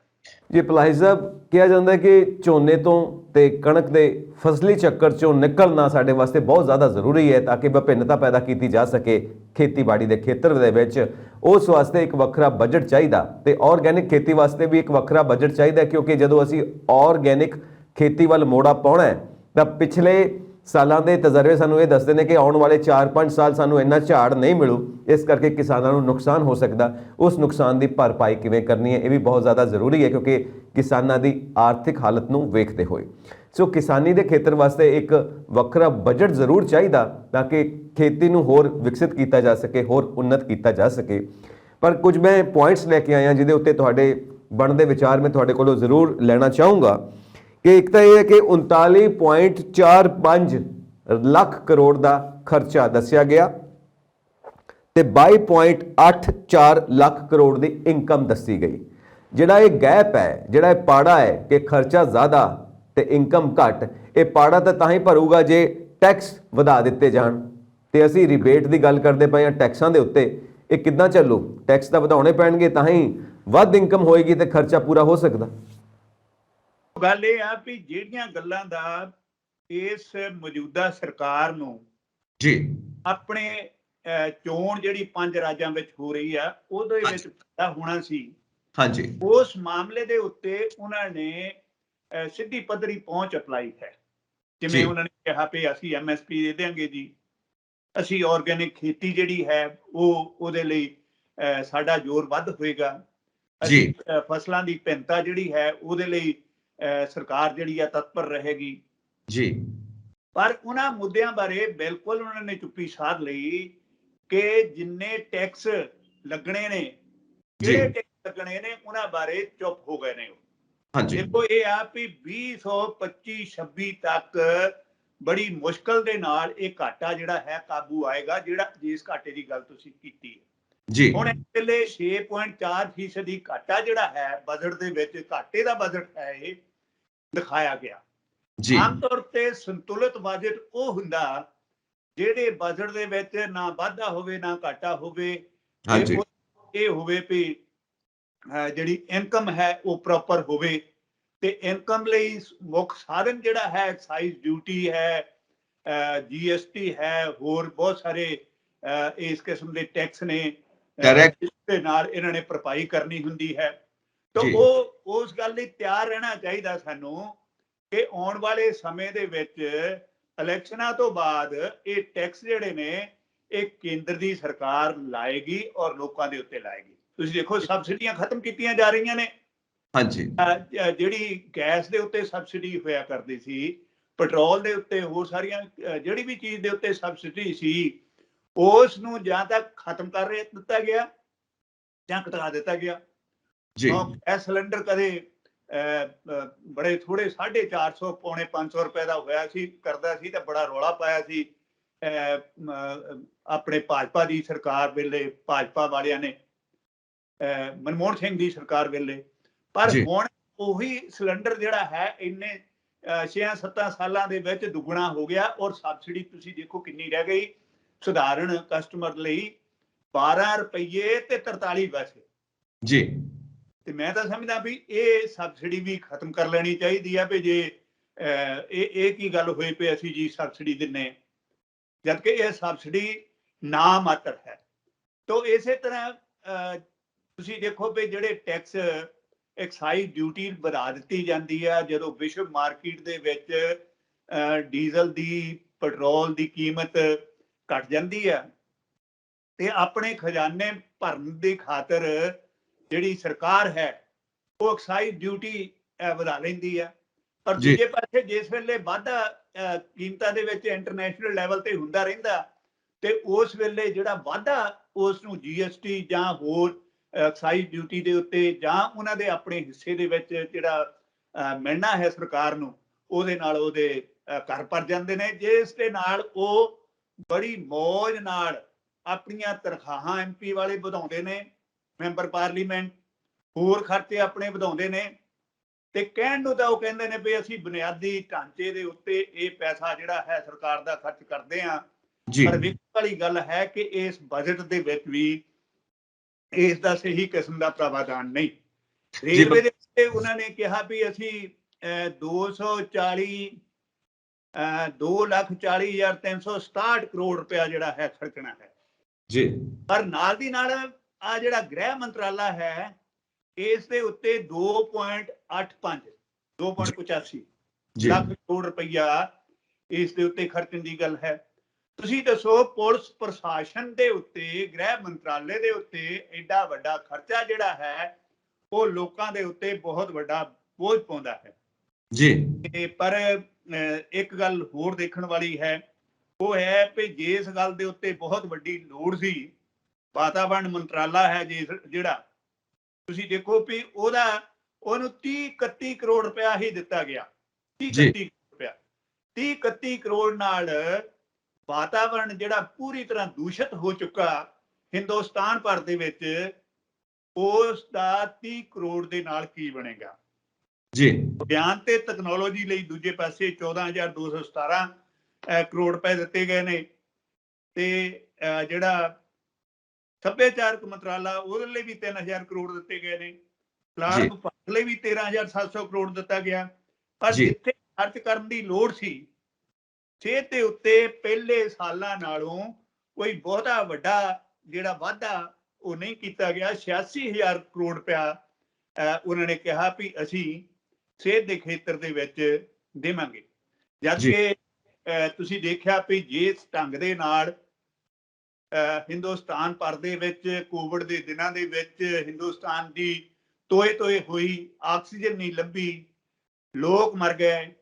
ਜੀ ਪਲਾਹੀ ਸਾਹਿਬ, ਕਿਹਾ ਜਾਂਦਾ ਹੈ ਕਿ ਝੋਨੇ ਤੋਂ ਤੇ ਕਣਕ ਦੇ ਫਸਲੀ ਚੱਕਰ ਚੋਂ ਨਿਕਲਣਾ ਸਾਡੇ ਵਾਸਤੇ ਬਹੁਤ ਜ਼ਿਆਦਾ ਜ਼ਰੂਰੀ ਹੈ ਤਾਂ ਕਿ ਵਿਭਿੰਨਤਾ ਪੈਦਾ ਕੀਤੀ ਜਾ ਸਕੇ ਖੇਤੀਬਾੜੀ ਦੇ ਖੇਤਰ ਦੇ ਵਿੱਚ। ਉਸ ਵਾਸਤੇ ਇੱਕ ਵੱਖਰਾ ਬਜਟ ਚਾਹੀਦਾ ਤੇ ਆਰਗੈਨਿਕ ਖੇਤੀ ਵਾਸਤੇ ਵੀ ਇੱਕ ਵੱਖਰਾ ਬਜਟ ਚਾਹੀਦਾ, ਕਿਉਂਕਿ ਜਦੋਂ ਅਸੀਂ ਆਰਗੈਨਿਕ ਖੇਤੀ ਵੱਲ ਮੋੜਾ ਪਾਉਣਾ ਹੈ ਤਾਂ ਪਿਛਲੇ ਸਾਲਾਂ ਦੇ ਤਜਰਬੇ ਸਾਨੂੰ ਇਹ ਦੱਸਦੇ ਨੇ ਕਿ ਆਉਣ ਵਾਲੇ 4-5 ਸਾਲ ਸਾਨੂੰ ਇੰਨਾ ਝਾੜ ਨਹੀਂ ਮਿਲੂ, ਇਸ ਕਰਕੇ ਕਿਸਾਨਾਂ ਨੂੰ ਨੁਕਸਾਨ ਹੋ ਸਕਦਾ। ਉਸ ਨੁਕਸਾਨ ਦੀ ਭਰਪਾਈ ਕਿਵੇਂ ਕਰਨੀ ਹੈ ਇਹ ਵੀ ਬਹੁਤ ਜ਼ਿਆਦਾ ਜ਼ਰੂਰੀ ਹੈ, ਕਿਉਂਕਿ ਕਿਸਾਨਾਂ ਦੀ ਆਰਥਿਕ ਹਾਲਤ ਨੂੰ ਵੇਖਦੇ ਹੋਏ। ਸੋ ਕਿਸਾਨੀ ਦੇ ਖੇਤਰ ਵਾਸਤੇ ਇੱਕ ਵੱਖਰਾ ਬਜਟ ਜ਼ਰੂਰ ਚਾਹੀਦਾ ਤਾਂ ਕਿ ਖੇਤੀ ਨੂੰ ਹੋਰ ਵਿਕਸਿਤ ਕੀਤਾ ਜਾ ਸਕੇ, ਹੋਰ ਉન્નਤ ਕੀਤਾ ਜਾ ਸਕੇ। ਪਰ ਕੁਝ ਮੈਂ ਪੁਆਇੰਟਸ ਲੈ ਕੇ ਆਇਆ ਜਿਹਦੇ ਉੱਤੇ ਤੁਹਾਡੇ ਬਣਦੇ ਵਿਚਾਰ ਮੈਂ ਤੁਹਾਡੇ ਕੋਲੋਂ ਜ਼ਰੂਰ ਲੈਣਾ ਚਾਹੂੰਗਾ ਕਿ ਇੱਕ ਤਾਂ ਇਹ ਹੈ ਕਿ 39.45 ਲੱਖ ਕਰੋੜ ਦਾ ਖਰਚਾ ਦੱਸਿਆ ਗਿਆ ਤੇ 22.84 ਲੱਖ ਕਰੋੜ ਦੀ ਇਨਕਮ ਦੱਸੀ ਗਈ। ਜਿਹੜਾ ਇਹ ਗੈਪ ਹੈ, ਜਿਹੜਾ ਇਹ ਪਾੜਾ ਹੈ ਕਿ ਖਰਚਾ ਜ਼ਿਆਦਾ ਤੇ ਇਨਕਮ ਘੱਟ, ਇਹ ਪਾੜਾ ਤਾਂ ਹੀ ਭਰੂਗਾ ਜੇ ਟੈਕਸ ਵਧਾ ਦਿੱਤੇ ਜਾਣ। ਤੇ ਅਸੀਂ ਰਿਬੇਟ ਦੀ ਗੱਲ ਕਰਦੇ ਪਏ ਹਾਂ ਟੈਕਸਾਂ ਦੇ ਉੱਤੇ, ਇਹ ਕਿੱਦਾਂ ਚੱਲੂ? ਟੈਕਸ ਤਾਂ ਵਧਾਉਣੇ ਪੈਣਗੇ ਤਾਂ ਹੀ ਵੱਧ ਇਨਕਮ ਹੋਏਗੀ ਤੇ ਖਰਚਾ ਪੂਰਾ ਹੋ ਸਕਦਾ। ਗੱਲ ਇਹ ਆ ਵੀ ਜਿਹੜੀਆਂ ਗੱਲਾਂ ਦਾ ਇਸ ਮੌਜੂਦਾ ਸਰਕਾਰ ਨੂੰ ਜੀ ਆਪਣੇ ਚੋਣ ਜਿਹੜੀ 5 ਰਾਜਾਂ ਵਿੱਚ ਹੋ ਰਹੀ ਆ ਉਹਦੇ ਵਿੱਚ ਫਾਇਦਾ ਹੋਣਾ ਸੀ, ਹਾਂਜੀ ਉਸ ਮਾਮਲੇ ਦੇ ਉੱਤੇ ਉਹਨਾਂ ਨੇ ਸਿੱਧੀ ਪੱਧਰੀ ਪਹੁੰਚ ਅਪਲਾਈ ਹੈ। ਜਿਵੇਂ ਉਹਨਾਂ ਨੇ ਕਿਹਾ ਵੀ ਅਸੀਂ MSP ਦੇ ਦੇਵਾਂਗੇ ਜੀ, ਅਸੀਂ ਆਰਗੈਨਿਕ ਖੇਤੀ ਜਿਹੜੀ ਹੈ ਉਹਦੇ ਲਈ ਸਾਡਾ ਜ਼ੋਰ ਵੱਧ ਹੋਏਗਾ, ਅਸੀਂ ਫਸਲਾਂ ਦੀ ਵਿਭਿੰਨਤਾ ਜਿਹੜੀ ਹੈ ਉਹਦੇ ਲਈ ਸਰਕਾਰ ਜਿਹੜੀ ਆ ਤਤਪਰ ਰਹੇਗੀ ਜੀ। ਪਰ ਉਹਨਾਂ ਮੁੱਦਿਆਂ ਬਾਰੇ ਬਿਲਕੁਲ ਉਹਨਾਂ ਨੇ ਚੁੱਪੀ ਸਾਧ ਲਈ ਕਿ ਜਿੰਨੇ ਟੈਕਸ ਲੱਗਣੇ ਨੇ, ਕਿਹੜੇ ਟੈਕਸ ਲੱਗਣੇ ਨੇ, ਉਹਨਾਂ ਬਾਰੇ ਚੁੱਪ ਹੋ ਗਏ ਨੇ। ਹਾਂਜੀ ਦੇਖੋ ਇਹ ਆ ਵੀ 2025-26 ਤੱਕ ਬੜੀ ਮੁਸ਼ਕਲ ਦੇ ਨਾਲ ਇਹ ਘਾਟਾ ਜਿਹੜਾ ਹੈ ਕਾਬੂ ਆਏਗਾ, ਜਿਹੜਾ ਜਿਸ ਘਾਟੇ ਦੀ ਗੱਲ ਤੁਸੀਂ ਕੀਤੀ ਹੈ। ਜੀ ਹੁਣ ਇਸ ਵੇਲੇ 6.4% ਘਾਟਾ ਜਿਹੜਾ ਹੈ ਬਜਟ ਦੇ ਵਿੱਚ, ਘਾਟੇ ਦਾ ਬਜਟ ਹੈ, ਇਹ ਦਿਖਾਇਆ ਗਿਆ। ਜੀ ਆਮ ਤੌਰ ਤੇ ਸੰਤੁਲਿਤ ਬਜਟ ਉਹ ਹੁੰਦਾ ਜਿਹੜੇ ਬਜਟ ਦੇ ਵਿੱਚ ਨਾ ਵਾਧਾ ਹੋਵੇ ਨਾ ਘਾਟਾ ਹੋਵੇ, ਹਾਂਜੀ ਇਹ ਹੋਵੇ ਵੀ ਜਿਹੜੀ ਇਨਕਮ ਹੈ ਉਹ ਪ੍ਰੋਪਰ ਹੋਵੇ। ਤੇ ਇਨਕਮ ਲਈ ਮੁੱਖ ਸਾਧਨ ਜਿਹੜਾ ਹੈ ਐਕਸਾਈਜ਼ ਡਿਊਟੀ ਹੈ, GST ਹੈ, ਹੋਰ ਬਹੁਤ ਸਾਰੇ ਇਸ ਕਿਸਮ ਦੇ ਟੈਕਸ ਨੇ, Correct. ਦੇ ਨਾਲ ਇਹਨਾਂ ਨੇ ਭਰਪਾਈ ਕਰਨੀ ਹੁੰਦੀ ਹੈ। ਤਾਂ ਜੀ। ਉਹ ਉਸ ਗੱਲ ਲਈ ਤਿਆਰ ਰਹਿਣਾ ਚਾਹੀਦਾ ਸਾਨੂੰ ਕਿ ਆਉਣ ਵਾਲੇ ਸਮੇਂ ਦੇ ਵਿੱਚ ਇਲੈਕਸ਼ਨਾਂ ਤੋਂ ਬਾਅਦ ਇਹ ਟੈਕਸ ਜਿਹੜੇ ਨੇ ਇਹ ਕੇਂਦਰ ਦੀ ਸਰਕਾਰ ਲਾਏਗੀ ਔਰ ਲੋਕਾਂ ਦੇ ਉੱਤੇ ਲਾਏਗੀ। ਤੁਸੀਂ ਦੇਖੋ ਸਬਸਿਡੀਆਂ ਖਤਮ ਕੀਤੀਆਂ ਜਾ ਰਹੀਆਂ ਨੇ। ਹਾਂਜੀ ਜਿਹੜੀ ਗੈਸ ਦੇ ਉੱਤੇ ਸਬਸਿਡੀ ਹੋਇਆ ਕਰਦੀ ਸੀ, ਪੈਟਰੋਲ ਦੇ ਉੱਤੇ, ਹੋਰ ਸਾਰੀਆਂ ਜਿਹੜੀ ਵੀ ਚੀਜ਼ ਦੇ ਉੱਤੇ ਸਬਸਿਡੀ ਸੀ, ਉਸ ਨੂੰ ਜਾਂ ਤਾਂ ਖਤਮ ਕਰ ਦਿੱਤਾ ਗਿਆ ਜਾਂ ਘਟਾ ਦਿੱਤਾ ਗਿਆ। ਜੀ ਗੈਸ ਸਿਲੰਡਰ ਕਦੇ ਬੜੇ ਥੋੜੇ 450 ਪੌਣੇ 500 ਰੁਪਏ ਦਾ ਹੋਇਆ ਸੀ, ਕਰਦਾ ਸੀ ਤਾਂ ਬੜਾ ਰੌਲਾ ਪਾਇਆ ਸੀ ਆਪਣੇ ਭਾਜਪਾ ਦੀ ਸਰਕਾਰ ਵੇਲੇ, ਭਾਜਪਾ ਵਾਲਿਆਂ ਨੇ, ਮਨਮੋਹਨ ਸਿੰਘ ਦੀ ਸਰਕਾਰ ਵੇਲੇ। ਪਰ ਜੀ। ਹੁਣ ਉਹੀ ਸਿਲੰਡਰ ਜਿਹੜਾ ਹੈ ਇੰਨੇ 6-7 ਸਾਲਾਂ ਦੇ ਵਿੱਚ ਦੁੱਗਣਾ ਹੋ ਗਿਆ ਔਰ ਸਬਸਿਡੀ ਤੁਸੀਂ ਦੇਖੋ ਕਿੰਨੀ ਰਹਿ ਗਈ ਸਧਾਰਨ ਕਸਟਮਰ ਲਈ, 12 ਰੁਪਏ ਤੇ 43 ਪੈਸੇ। ਜੀ ਤੇ ਮੈਂ ਤਾਂ ਸਮਝਦਾ ਵੀ ਇਹ ਸਬਸਿਡੀ ਵੀ ਖਤਮ ਕਰ ਲੈਣੀ ਚਾਹੀਦੀ ਆ ਵੀ ਜੇ ਇਹ ਕੀ ਗੱਲ ਹੋਈ ਪਈ ਅਸੀਂ ਜੀ ਸਬਸਿਡੀ ਦਿੰਨੇ, ਜਦਕਿ ਇਹ ਸਬਸਿਡੀ ਨਾ ਮਾਤਰ ਹੈ। ਤਾਂ ਇਸੇ ਤਰ੍ਹਾਂ ਤੁਸੀਂ ਦੇਖੋ ਵੀ ਜਿਹੜੇ ਟੈਕਸ ਐਕਸਾਈਜ਼ ਡਿਊਟੀ ਵਧਾ ਦਿੱਤੀ ਜਾਂਦੀ ਆ ਜਦੋਂ ਵਿਸ਼ਵ ਮਾਰਕੀਟ ਦੇ ਵਿੱਚ ਡੀਜ਼ਲ ਦੀ, ਪੈਟਰੋਲ ਦੀ ਕੀਮਤ ਘਟ ਜਾਂਦੀ ਆ, ਤੇ ਆਪਣੇ ਖਜ਼ਾਨੇ ਭਰਨ ਦੀ ਖਾਤਰ ਜਿਹੜੀ ਸਰਕਾਰ ਹੈ ਉਹ ਐਕਸਾਈਜ਼ ਡਿਊਟੀ ਵਧਾ ਲੈਂਦੀ ਆ। ਪਰ ਦੂਜੇ ਪਾਸੇ ਜਿਸ ਵੇਲੇ ਵਾਧਾ ਕੀਮਤਾਂ ਦੇ ਵਿੱਚ ਇੰਟਰਨੈਸ਼ਨਲ ਲੈਵਲ ਤੇ ਹੁੰਦਾ ਰਹਿੰਦਾ, ਤੇ ਉਸ ਵੇਲੇ ਜਿਹੜਾ ਵਾਧਾ ਉਸ ਨੂੰ GST ਜਾਂ ਹੋਰ ਐਕਸਾਈਜ਼ ਡਿਊਟੀ ਦੇ ਉੱਤੇ ਜਾਂ ਉਹਨਾਂ ਦੇ ਆਪਣੇ ਹਿੱਸੇ ਦੇ ਵਿੱਚ ਜਿਹੜਾ ਮਿਲਣਾ ਹੈ ਸਰਕਾਰ ਨੂੰ, ਉਹਦੇ ਨਾਲ ਉਹਦੇ ਘਰ ਭਰ ਜਾਂਦੇ ਨੇ, ਜਿਸ ਦੇ ਨਾਲ ਉਹ ਬੜੀ ਮੌਜ ਨਾਲ ਆਪਣੀਆਂ ਤਨਖਾਹਾਂ MP ਵਾਲੇ ਵਧਾਉਂਦੇ ਨੇ, ਮੈਂਬਰ ਪਾਰਲੀਮੈਂਟ, ਹੋਰ ਖਰਚੇ ਆਪਣੇ ਵਧਾਉਂਦੇ ਨੇ। ਤੇ ਕਹਿਣ ਨੂੰ ਤਾਂ ਉਹ ਕਹਿੰਦੇ ਨੇ ਵੀ ਅਸੀਂ ਬੁਨਿਆਦੀ ਢਾਂਚੇ ਦੇ ਉੱਤੇ ਇਹ ਪੈਸਾ ਜਿਹੜਾ ਹੈ ਸਰਕਾਰ ਦਾ ਖਰਚ ਕਰਦੇ ਹਾਂ, ਪਰ ਵੇਖਣ ਵਾਲੀ ਗੱਲ ਹੈ ਕਿ ਇਸ ਬਜਟ ਦੇ ਵਿੱਚ ਵੀ ਇਸ ਦਾ ਸਹੀ ਕਿਸਮ ਦਾ ਪ੍ਰਾਵਧਾਨ ਨਹੀਂ। ਰੇਲਵੇ ਦੇ ਉੱਤੇ ਉਹਨਾਂ ਨੇ ਕਿਹਾ ਵੀ ਅਸੀਂ 2,40,367 ਕਰੋੜ ਰੁਪਇਆ ਜਿਹੜਾ ਹੈ ਖਰਚਣਾ ਹੈ ਜੀ। ਪਰ ਨਾਲ ਦੀ ਨਾਲ ਆ ਜਿਹੜਾ ਗ੍ਰਹਿ ਮੰਤਰਾਲਾ ਹੈ ਇਸ ਦੇ ਉੱਤੇ 2.85 ਲੱਖ ਕਰੋੜ ਰੁਪਇਆ ਇਸ ਦੇ ਉੱਤੇ ਖਰਚਣ ਦੀ ਗੱਲ ਹੈ। ਤੁਸੀਂ ਦੱਸੋ ਪੁਲਿਸ ਪ੍ਰਸ਼ਾਸਨ ਦੇ ਉੱਤੇ, ਗ੍ਰਹਿ ਮੰਤਰਾਲੇ ਦੇ ਉੱਤੇ ਐਡਾ ਵੱਡਾ ਖਰਚਾ ਜਿਹੜਾ ਹੈ ਉਹ ਲੋਕਾਂ ਦੇ ਉੱਤੇ ਬਹੁਤ ਵੱਡਾ ਬੋਝ ਪਾਉਂਦਾ ਹੈ ਜੀ। ਪਰ ਇੱਕ ਗੱਲ ਹੋਰ ਦੇਖਣ ਵਾਲੀ ਹੈ, ਉਹ ਹੈ ਕਿ ਜਿਸ ਗੱਲ ਦੇ ਉੱਤੇ ਬਹੁਤ ਵੱਡੀ ਲੋੜ ਸੀ, ਵਾਤਾਵਰਣ ਮੰਤਰਾਲਾ ਹੈ ਜਿਹੜਾ, ਤੁਸੀਂ ਦੇਖੋ ਵੀ ਉਹਨੂੰ 30-31 ਕਰੋੜ ਰੁਪਇਆ ਹੀ ਦਿੱਤਾ ਗਿਆ। 30-31 ਕਰੋੜ ਨਾਲ ਵਾਤਾਵਰਣ ਜਿਹੜਾ ਪੂਰੀ ਤਰ੍ਹਾਂ ਦੂਸ਼ਿਤ ਹੋ ਚੁੱਕਾ ਹਿੰਦੁਸਤਾਨ ਭਰ ਦੇ ਵਿੱਚ, ਉਸ ਦਾ 30 ਕਰੋੜ ਦੇ ਨਾਲ ਕੀ ਬਣੇਗਾ ਜੀ। ਵਿਗਿਆਨ ਤੇ ਤਕਨੋਲੋਜੀ ਲਈ ਦੂਜੇ ਪਾਸੇ 14,217 ਕਰੋੜ ਰੁਪਏ ਦਿੱਤੇ ਗਏ ਨੇ, ਤੇ ਜਿਹੜਾ ਸੱਭਿਆਚਾਰਕ ਮੰਤਰਾਲਾ ਉਹਦੇ ਲਈ ਵੀ 3,000 ਕਰੋੜ ਦਿੱਤੇ ਗਏ ਨੇ, ਪਲਾਨ ਵਿਭਾਗ ਲਈ ਵੀ 13,700 ਕਰੋੜ ਦਿੱਤਾ ਗਿਆ। ਪਰ ਜਿੱਥੇ ਖਰਚ ਕਰਨ ਦੀ ਲੋੜ ਸੀ, ਸਿਹਤ ਦੇ ਉੱਤੇ ਪਹਿਲੇ ਸਾਲਾਂ ਨਾਲੋਂ ਕੋਈ ਬਹੁਤਾ ਵੱਡਾ ਜਿਹੜਾ ਵਾਧਾ ਉਹ ਨਹੀਂ ਕੀਤਾ ਗਿਆ। 86,000 ਕਰੋੜ ਰੁਪਇਆ ਉਹਨਾਂ ਨੇ ਕਿਹਾ ਵੀ ਅਸੀਂ ਸਿਹਤ ਦੇ ਖੇਤਰ ਦੇ ਵਿੱਚ ਦੇਵਾਂਗੇ, ਜਦਕਿ ਤੁਸੀਂ ਦੇਖਿਆ ਵੀ ਜਿਸ ਢੰਗ ਦੇ ਨਾਲ ਹਿੰਦੁਸਤਾਨ ਭਰ ਦੇ ਵਿੱਚ ਕੋਵਿਡ ਦੇ ਦਿਨਾਂ ਦੇ ਵਿੱਚ ਹਿੰਦੁਸਤਾਨ ਦੀ ਤੋਏ ਹੋਈ ਆਕਸੀਜਨ ਨਹੀਂ ਲੱਭੀ, ਲੋਕ ਮਰ ਗਏ,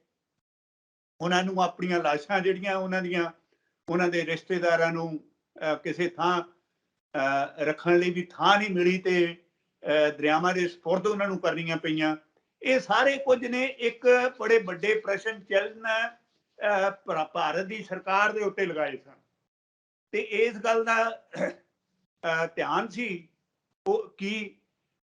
ਉਹਨਾਂ ਨੂੰ ਆਪਣੀਆਂ ਲਾਸ਼ਾਂ ਜਿਹੜੀਆਂ ਉਹਨਾਂ ਦੇ ਰਿਸ਼ਤੇਦਾਰਾਂ ਨੂੰ ਕਿਸੇ ਥਾਂ ਰੱਖਣ ਲਈ ਵੀ ਥਾਂ ਨਹੀਂ ਮਿਲੀ ਤੇ ਦਰਿਆਵਾਂ ਦੇ ਸਪੁਰਦ ਉਹਨਾਂ ਨੂੰ ਕਰਨੀਆਂ ਪਈਆਂ। ਇਹ ਸਾਰੇ ਕੁਝ ਨੇ ਇੱਕ ਬੜੇ ਵੱਡੇ ਪ੍ਰਸ਼ਨ ਚਿੰਨ੍ਹ ਭਾਰਤ ਦੀ ਸਰਕਾਰ ਦੇ ਉੱਤੇ ਲਗਾਏ ਸਨ। ਤੇ ਇਸ ਗੱਲ ਦਾ ਧਿਆਨ ਸੀ ਉਹ ਕੀ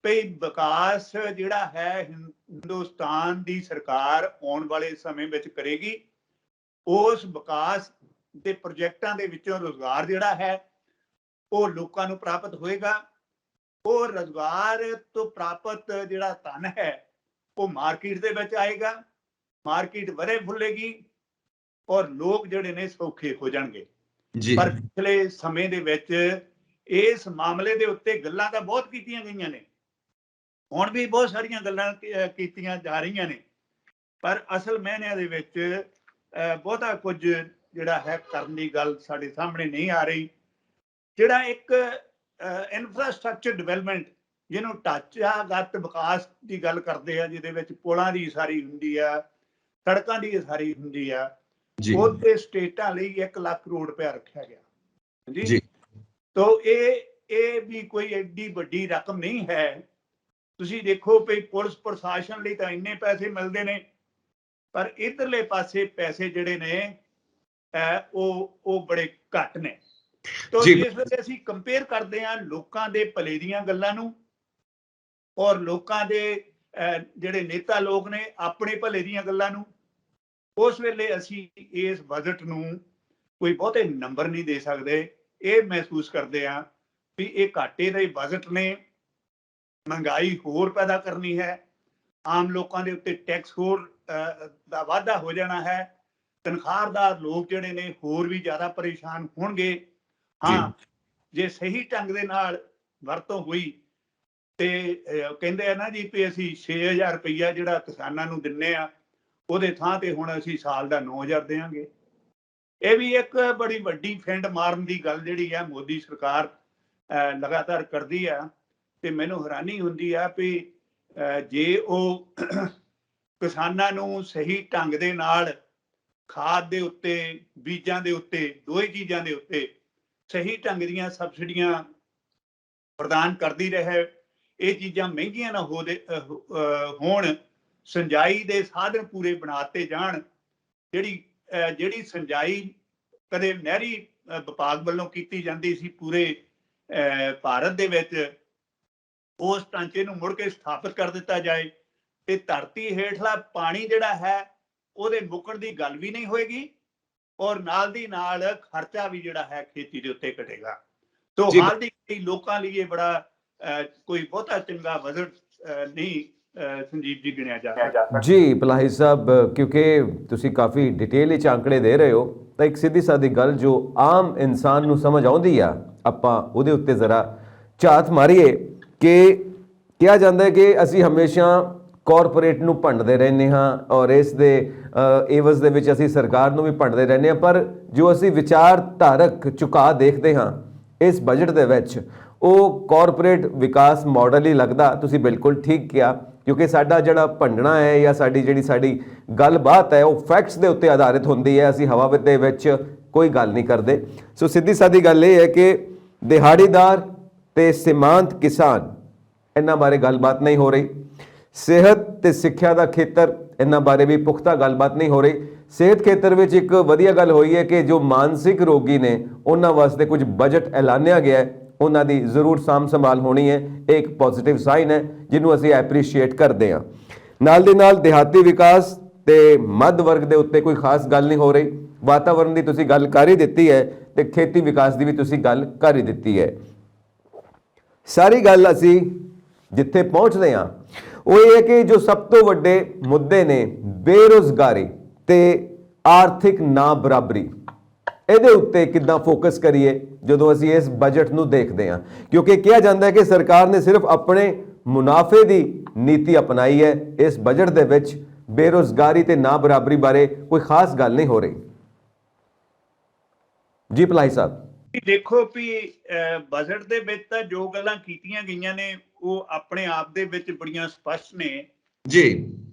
ਭਈ ਵਿਕਾਸ ਜਿਹੜਾ ਹੈ ਹਿੰਦੁਸਤਾਨ ਦੀ ਸਰਕਾਰ ਆਉਣ ਵਾਲੇ ਸਮੇਂ ਵਿੱਚ ਕਰੇਗੀ। ਉਸ ਵਿਕਾਸ ਦੇ ਪ੍ਰੋਜੈਕਟਾਂ ਦੇ ਵਿੱਚੋਂ ਰੁਜ਼ਗਾਰ ਜਿਹੜਾ ਹੈ ਉਹ ਲੋਕਾਂ ਨੂੰ ਪ੍ਰਾਪਤ ਹੋਏਗਾ। ਉਹ ਰੁਜ਼ਗਾਰ ਤੋਂ ਪ੍ਰਾਪਤ ਜਿਹੜਾ ਧਨ ਹੈ ਉਹ ਮਾਰਕੀਟ ਦੇ ਵਿੱਚ ਆਏਗਾ, ਮਾਰਕੀਟ ਵਧੇ ਫੁੱਲੇਗੀ ਔਰ ਲੋਕ ਜਿਹੜੇ ਨੇ ਸੌਖੇ ਹੋ ਜਾਣਗੇ। ਜੀ ਪਰ ਪਿਛਲੇ ਸਮੇਂ ਦੇ ਵਿੱਚ ਇਸ ਮਾਮਲੇ ਦੇ ਉੱਤੇ ਗੱਲਾਂ ਤਾਂ ਬਹੁਤ ਕੀਤੀਆਂ ਗਈਆਂ ਨੇ, ਹੁਣ ਵੀ ਬਹੁਤ ਸਾਰੀਆਂ ਗੱਲਾਂ ਕੀਤੀਆਂ ਜਾ ਰਹੀਆਂ ਨੇ, ਪਰ ਅਸਲ ਮਾਇਨਿਆਂ ਦੇ ਵਿੱਚ ਬਹੁਤਾ ਕੁਝ ਜਿਹੜਾ ਹੈ ਕਰਨ ਦੀ ਗੱਲ ਸਾਡੇ ਸਾਹਮਣੇ ਨਹੀਂ ਆ ਰਹੀ। ਜਿਹੜਾ ਇੱਕ ਇਨਫਰਾਸਟ੍ਰਕਚਰ ਡਿਵੈਲਪਮੈਂਟ, ਜਿਹਨੂੰ ਢਾਂਚਾਗਤ ਵਿਕਾਸ ਦੀ ਗੱਲ ਕਰਦੇ ਆ, ਜਿਹਦੇ ਵਿੱਚ ਪੁਲਾਂ ਦੀ ਸਾਰੀ ਹੁੰਦੀ ਆ, ਸੜਕਾਂ ਦੀ ਸਾਰੀ ਹੁੰਦੀ ਆ, ਉਹਦੇ ਸਟੇਟਾਂ ਲਈ 1 ਲੱਖ ਕਰੋੜ ਰੁਪਇਆ ਰੱਖਿਆ ਗਿਆ ਜੀ। ਤੋ ਇਹ ਵੀ ਕੋਈ ਐਡੀ ਵੱਡੀ ਰਕਮ ਨਹੀਂ ਹੈ। ਤੁਸੀਂ ਦੇਖੋ ਵੀ ਪੁਲਿਸ ਪ੍ਰਸ਼ਾਸਨ ਲਈ ਤਾਂ ਇੰਨੇ ਪੈਸੇ ਮਿਲਦੇ ਨੇ, ਪਰ ਇਧਰਲੇ ਪਾਸੇ ਪੈਸੇ ਜਿਹੜੇ ਨੇ ਉਹ ਬੜੇ ਘੱਟ ਨੇ। ਤੋ ਇਸ ਵੇਲੇ ਅਸੀਂ ਕੰਪੇਅਰ ਕਰਦੇ ਹਾਂ ਲੋਕਾਂ ਦੇ ਭਲੇ ਦੀਆਂ ਗੱਲਾਂ ਨੂੰ ਔਰ ਲੋਕਾਂ ਦੇ ਜਿਹੜੇ ਨੇਤਾ ਲੋਕ ਨੇ ਆਪਣੇ ਭਲੇ ਦੀਆਂ ਗੱਲਾਂ ਨੂੰ। ਉਸ ਵੇਲੇ ਅਸੀਂ ਇਸ ਬਜਟ ਨੂੰ ਕੋਈ ਬਹੁਤੇ ਨੰਬਰ ਨਹੀਂ ਦੇ ਸਕਦੇ। ਇਹ ਮਹਿਸੂਸ ਕਰਦੇ ਹਾਂ ਵੀ ਇਹ ਘਾਟੇ ਦੇ ਬਜਟ ਨੇ, ਮਹਿੰਗਾਈ ਹੋਰ ਪੈਦਾ ਕਰਨੀ ਹੈ, ਆਮ ਲੋਕਾਂ ਦੇ ਉੱਤੇ ਟੈਕਸ ਹੋਰ ਦਾ ਵਾਧਾ ਹੋ ਜਾਣਾ ਹੈ, ਤਨਖਾਹਦਾਰ ਲੋਕ ਜਿਹੜੇ ਨੇ ਹੋਰ ਵੀ ਜ਼ਿਆਦਾ ਪਰੇਸ਼ਾਨ ਹੋਣਗੇ। ਹਾਂ, ਜੇ ਸਹੀ ਢੰਗ ਦੇ ਨਾਲ ਵਰਤੋਂ ਹੋਈ ਤੇ ਕਹਿੰਦੇ ਆ ਨਾ ਜੀ ਵੀ ਅਸੀਂ 6000 ਰੁਪਈਆ ਜਿਹੜਾ ਕਿਸਾਨਾਂ ਨੂੰ ਦਿੰਨੇ ਆ, ਉਹਦੇ ਥਾਂ ਤੇ ਹੁਣ ਅਸੀਂ ਸਾਲ ਦਾ 9000 ਦੇਵਾਂਗੇ। ਇਹ ਵੀ ਇੱਕ ਬੜੀ ਵੱਡੀ ਫਿੰਡ ਮਾਰਨ ਦੀ ਗੱਲ ਜਿਹੜੀ ਆ ਮੋਦੀ ਸਰਕਾਰ ਲਗਾਤਾਰ ਕਰਦੀ ਆ। ਤੇ ਮੈਨੂੰ ਹੈਰਾਨੀ ਹੁੰਦੀ ਆ ਵੀ ਜੇ ਉਹ ਕਿਸਾਨਾਂ ਨੂੰ ਸਹੀ ਢੰਗ ਦੇ ਨਾਲ ਖਾਦ ਦੇ ਉੱਤੇ, ਬੀਜਾਂ ਦੇ ਉੱਤੇ, ਦੋਏ ਚੀਜ਼ਾਂ ਦੇ ਉੱਤੇ ਸਹੀ ਢੰਗ ਦੀਆਂ ਸਬਸਿਡੀਆਂ ਪ੍ਰਦਾਨ ਕਰਦੀ ਰਹੇ, ਇਹ ਚੀਜ਼ਾਂ ਮਹਿੰਗੀਆਂ ਨਾ ਹੋਣ, ਸਿੰਜਾਈ ਦੇ ਸਾਧਨ ਪੂਰੇ ਬਣਾਤੇ ਜਾਣ। ਜਿਹੜੀ ਸਿੰਜਾਈ ਕਦੇ ਨਹਿਰੀ ਵਿਭਾਗ ਵੱਲੋਂ ਕੀਤੀ ਜਾਂਦੀ ਸੀ ਪੂਰੇ ਭਾਰਤ ਦੇ ਵਿੱਚ, ਉਸ ਢਾਂਚੇ ਨੂੰ ਮੁੜ ਕੇ ਸਥਾਪਿਤ ਕਰ ਦਿੱਤਾ ਜਾਏ ਤੇ ਧਰਤੀ ਹੇਠਲਾ ਪਾਣੀ ਜਿਹੜਾ ਹੈ ਉਹਦੇ ਮੁੱਕਣ ਦੀ ਗੱਲ ਵੀ ਨਹੀਂ ਹੋਏਗੀ ਔਰ ਨਾਲ ਦੀ ਨਾਲ ਖਰਚਾ ਵੀ ਜਿਹੜਾ ਹੈ ਖੇਤੀ ਦੇ ਉੱਤੇ ਘਟੇਗਾ। ਤੋ ਹਾਲ ਦੀ ਲੋਕਾਂ ਲਈ ਇਹ ਬੜਾ ਕੋਈ ਬਹੁਤਾ ਚੰਗਾ ਬਜਟ ਨਹੀਂ ਸੰਜੀਵ ਜੀ ਗਿਣਿਆ ਜਾ ਸਕਦਾ। ਜੀ ਪਲਾਹੀ ਸਾਹਿਬ, ਕਿਉਂਕਿ ਤੁਸੀਂ ਕਾਫੀ ਡਿਟੇਲ ਵਿੱਚ ਆંકੜੇ ਦੇ ਰਹੇ ਹੋ, ਤਾਂ ਇੱਕ ਸਿੱਧੀ ਸਾਦੀ ਗੱਲ ਜੋ ਆਮ ਇਨਸਾਨ ਨੂੰ ਸਮਝ ਆਉਂਦੀ ਆ, ਆਪਾਂ ਉਹਦੇ ਉੱਤੇ ਜ਼ਰਾ ਝਾਤ ਮਾਰੀਏ ਕਿ ਕਿਹਾ ਜਾਂਦਾ ਹੈ ਕਿ ਅਸੀਂ ਹਮੇਸ਼ਾ ਕਾਰਪੋਰੇਟ ਨੂੰ ਭੰਡਦੇ ਰਹਿੰਦੇ ਹਾਂ ਔਰ ਇਸ ਦੇ ਏਵਜ਼ ਦੇ ਵਿੱਚ ਅਸੀਂ ਸਰਕਾਰ ਨੂੰ ਵੀ ਭੰਡਦੇ ਰਹਿੰਦੇ ਹਾਂ, ਪਰ ਜੋ ਅਸੀਂ ਵਿਚਾਰਧਾਰਕ ਝੁਕਾਅ ਦੇਖਦੇ ਹਾਂ ਇਸ ਬਜਟ ਦੇ ਵਿੱਚ, ਉਹ ਕਾਰਪੋਰੇਟ ਵਿਕਾਸ ਮਾਡਲ ਹੀ ਲੱਗਦਾ। ਤੁਸੀਂ ਬਿਲਕੁਲ ਠੀਕ ਕਿਹਾ, ਕਿਉਂਕਿ ਸਾਡਾ ਜਿਹੜਾ ਭੰਡਣਾ ਹੈ ਜਾਂ ਸਾਡੀ ਗੱਲਬਾਤ ਹੈ ਉਹ ਫੈਕਟਸ ਦੇ ਉੱਤੇ ਆਧਾਰਿਤ ਹੁੰਦੀ ਹੈ। ਅਸੀਂ ਹਵਾ ਦੇ ਵਿੱਚ ਕੋਈ ਗੱਲ ਨਹੀਂ ਕਰਦੇ। ਸੋ ਸਿੱਧੀ ਸਾਦੀ ਗੱਲ ਇਹ ਹੈ ਕਿ ਦਿਹਾੜੀਦਾਰ ਤੇ ਸੀਮਾਂਤ ਕਿਸਾਨ, ਇਹਨਾਂ ਬਾਰੇ ਗੱਲਬਾਤ ਨਹੀਂ ਹੋ ਰਹੀ। ਸਿਹਤ ਤੇ ਸਿੱਖਿਆ ਦਾ ਖੇਤਰ, ਇਹਨਾਂ ਬਾਰੇ ਵੀ ਪੁਖਤਾ ਗੱਲਬਾਤ ਨਹੀਂ ਹੋ ਰਹੀ। ਸਿਹਤ ਖੇਤਰ ਵਿੱਚ ਇੱਕ ਵਧੀਆ ਗੱਲ ਹੋਈ ਹੈ ਕਿ ਜੋ ਮਾਨਸਿਕ ਰੋਗੀ ਨੇ ਉਹਨਾਂ ਵਾਸਤੇ ਕੁਝ ਬਜਟ ਐਲਾਨਿਆ ਗਿਆ ਹੈ, ਉਹਨਾਂ ਦੀ ਜ਼ਰੂਰ ਸਾਂਭ ਸੰਭਾਲ ਹੋਣੀ ਹੈ। ਇਹ ਇੱਕ ਪੋਜ਼ਿਟਿਵ ਸਾਈਨ ਹੈ ਜਿਹਨੂੰ ਅਸੀਂ ਐਪਰੀਸ਼ੀਏਟ ਕਰਦੇ ਹਾਂ। ਨਾਲ ਦੇ ਨਾਲ ਦਿਹਾਤੀ ਵਿਕਾਸ ਤੇ ਮੱਧ ਵਰਗ ਦੇ ਉੱਤੇ ਕੋਈ ਖਾਸ ਗੱਲ ਨਹੀਂ ਹੋ ਰਹੀ। ਵਾਤਾਵਰਣ ਦੀ ਤੁਸੀਂ ਗੱਲ ਕਰ ਹੀ ਦਿੱਤੀ ਹੈ ਤੇ ਖੇਤੀ ਵਿਕਾਸ ਦੀ ਵੀ ਤੁਸੀਂ ਗੱਲ ਕਰ ਹੀ ਦਿੱਤੀ ਹੈ। ਸਾਰੀ ਗੱਲ ਅਸੀਂ ਜਿੱਥੇ ਪਹੁੰਚਦੇ ਹਾਂ ਉਹ ਇਹ ਹੈ ਕਿ ਜੋ ਸਭ ਤੋਂ ਵੱਡੇ ਮੁੱਦੇ ਨੇ ਬੇਰੁਜ਼ਗਾਰੀ ਤੇ ਆਰਥਿਕ ਨਾ ਬਰਾਬਰੀ, ਇਹਦੇ ਉੱਤੇ ਕਿੱਦਾਂ ਫੋਕਸ ਕਰੀਏ ਜਦੋਂ ਅਸੀਂ ਇਸ ਬਜਟ ਨੂੰ ਦੇਖਦੇ ਹਾਂ, ਕਿਉਂਕਿ ਕਿਹਾ ਜਾਂਦਾ ਹੈ ਕਿ ਸਰਕਾਰ ਨੇ ਸਿਰਫ ਆਪਣੇ ਮੁਨਾਫੇ ਦੀ ਨੀਤੀ ਅਪਣਾਈ ਹੈ। ਇਸ ਬਜਟ ਦੇ ਵਿੱਚ ਬੇਰੁਜ਼ਗਾਰੀ ਤੇ ਨਾ ਬਰਾਬਰੀ ਬਾਰੇ ਕੋਈ ਖਾਸ ਗੱਲ ਨਹੀਂ ਹੋ ਰਹੀ। ਜੀ ਪਲਾਹੀ ਸਾਹਿਬ, ਦੇਖੋ ਵੀ ਬਜਟ ਦੇ ਵਿੱਚ ਤਾਂ ਜੋ ਗੱਲਾਂ ਕੀਤੀਆਂ ਗਈਆਂ ਨੇ ਉਹ ਆਪਣੇ ਆਪ ਦੇ ਵਿੱਚ ਬੜੀਆਂ ਸਪਸ਼ਟ ਨੇ ਜੀ।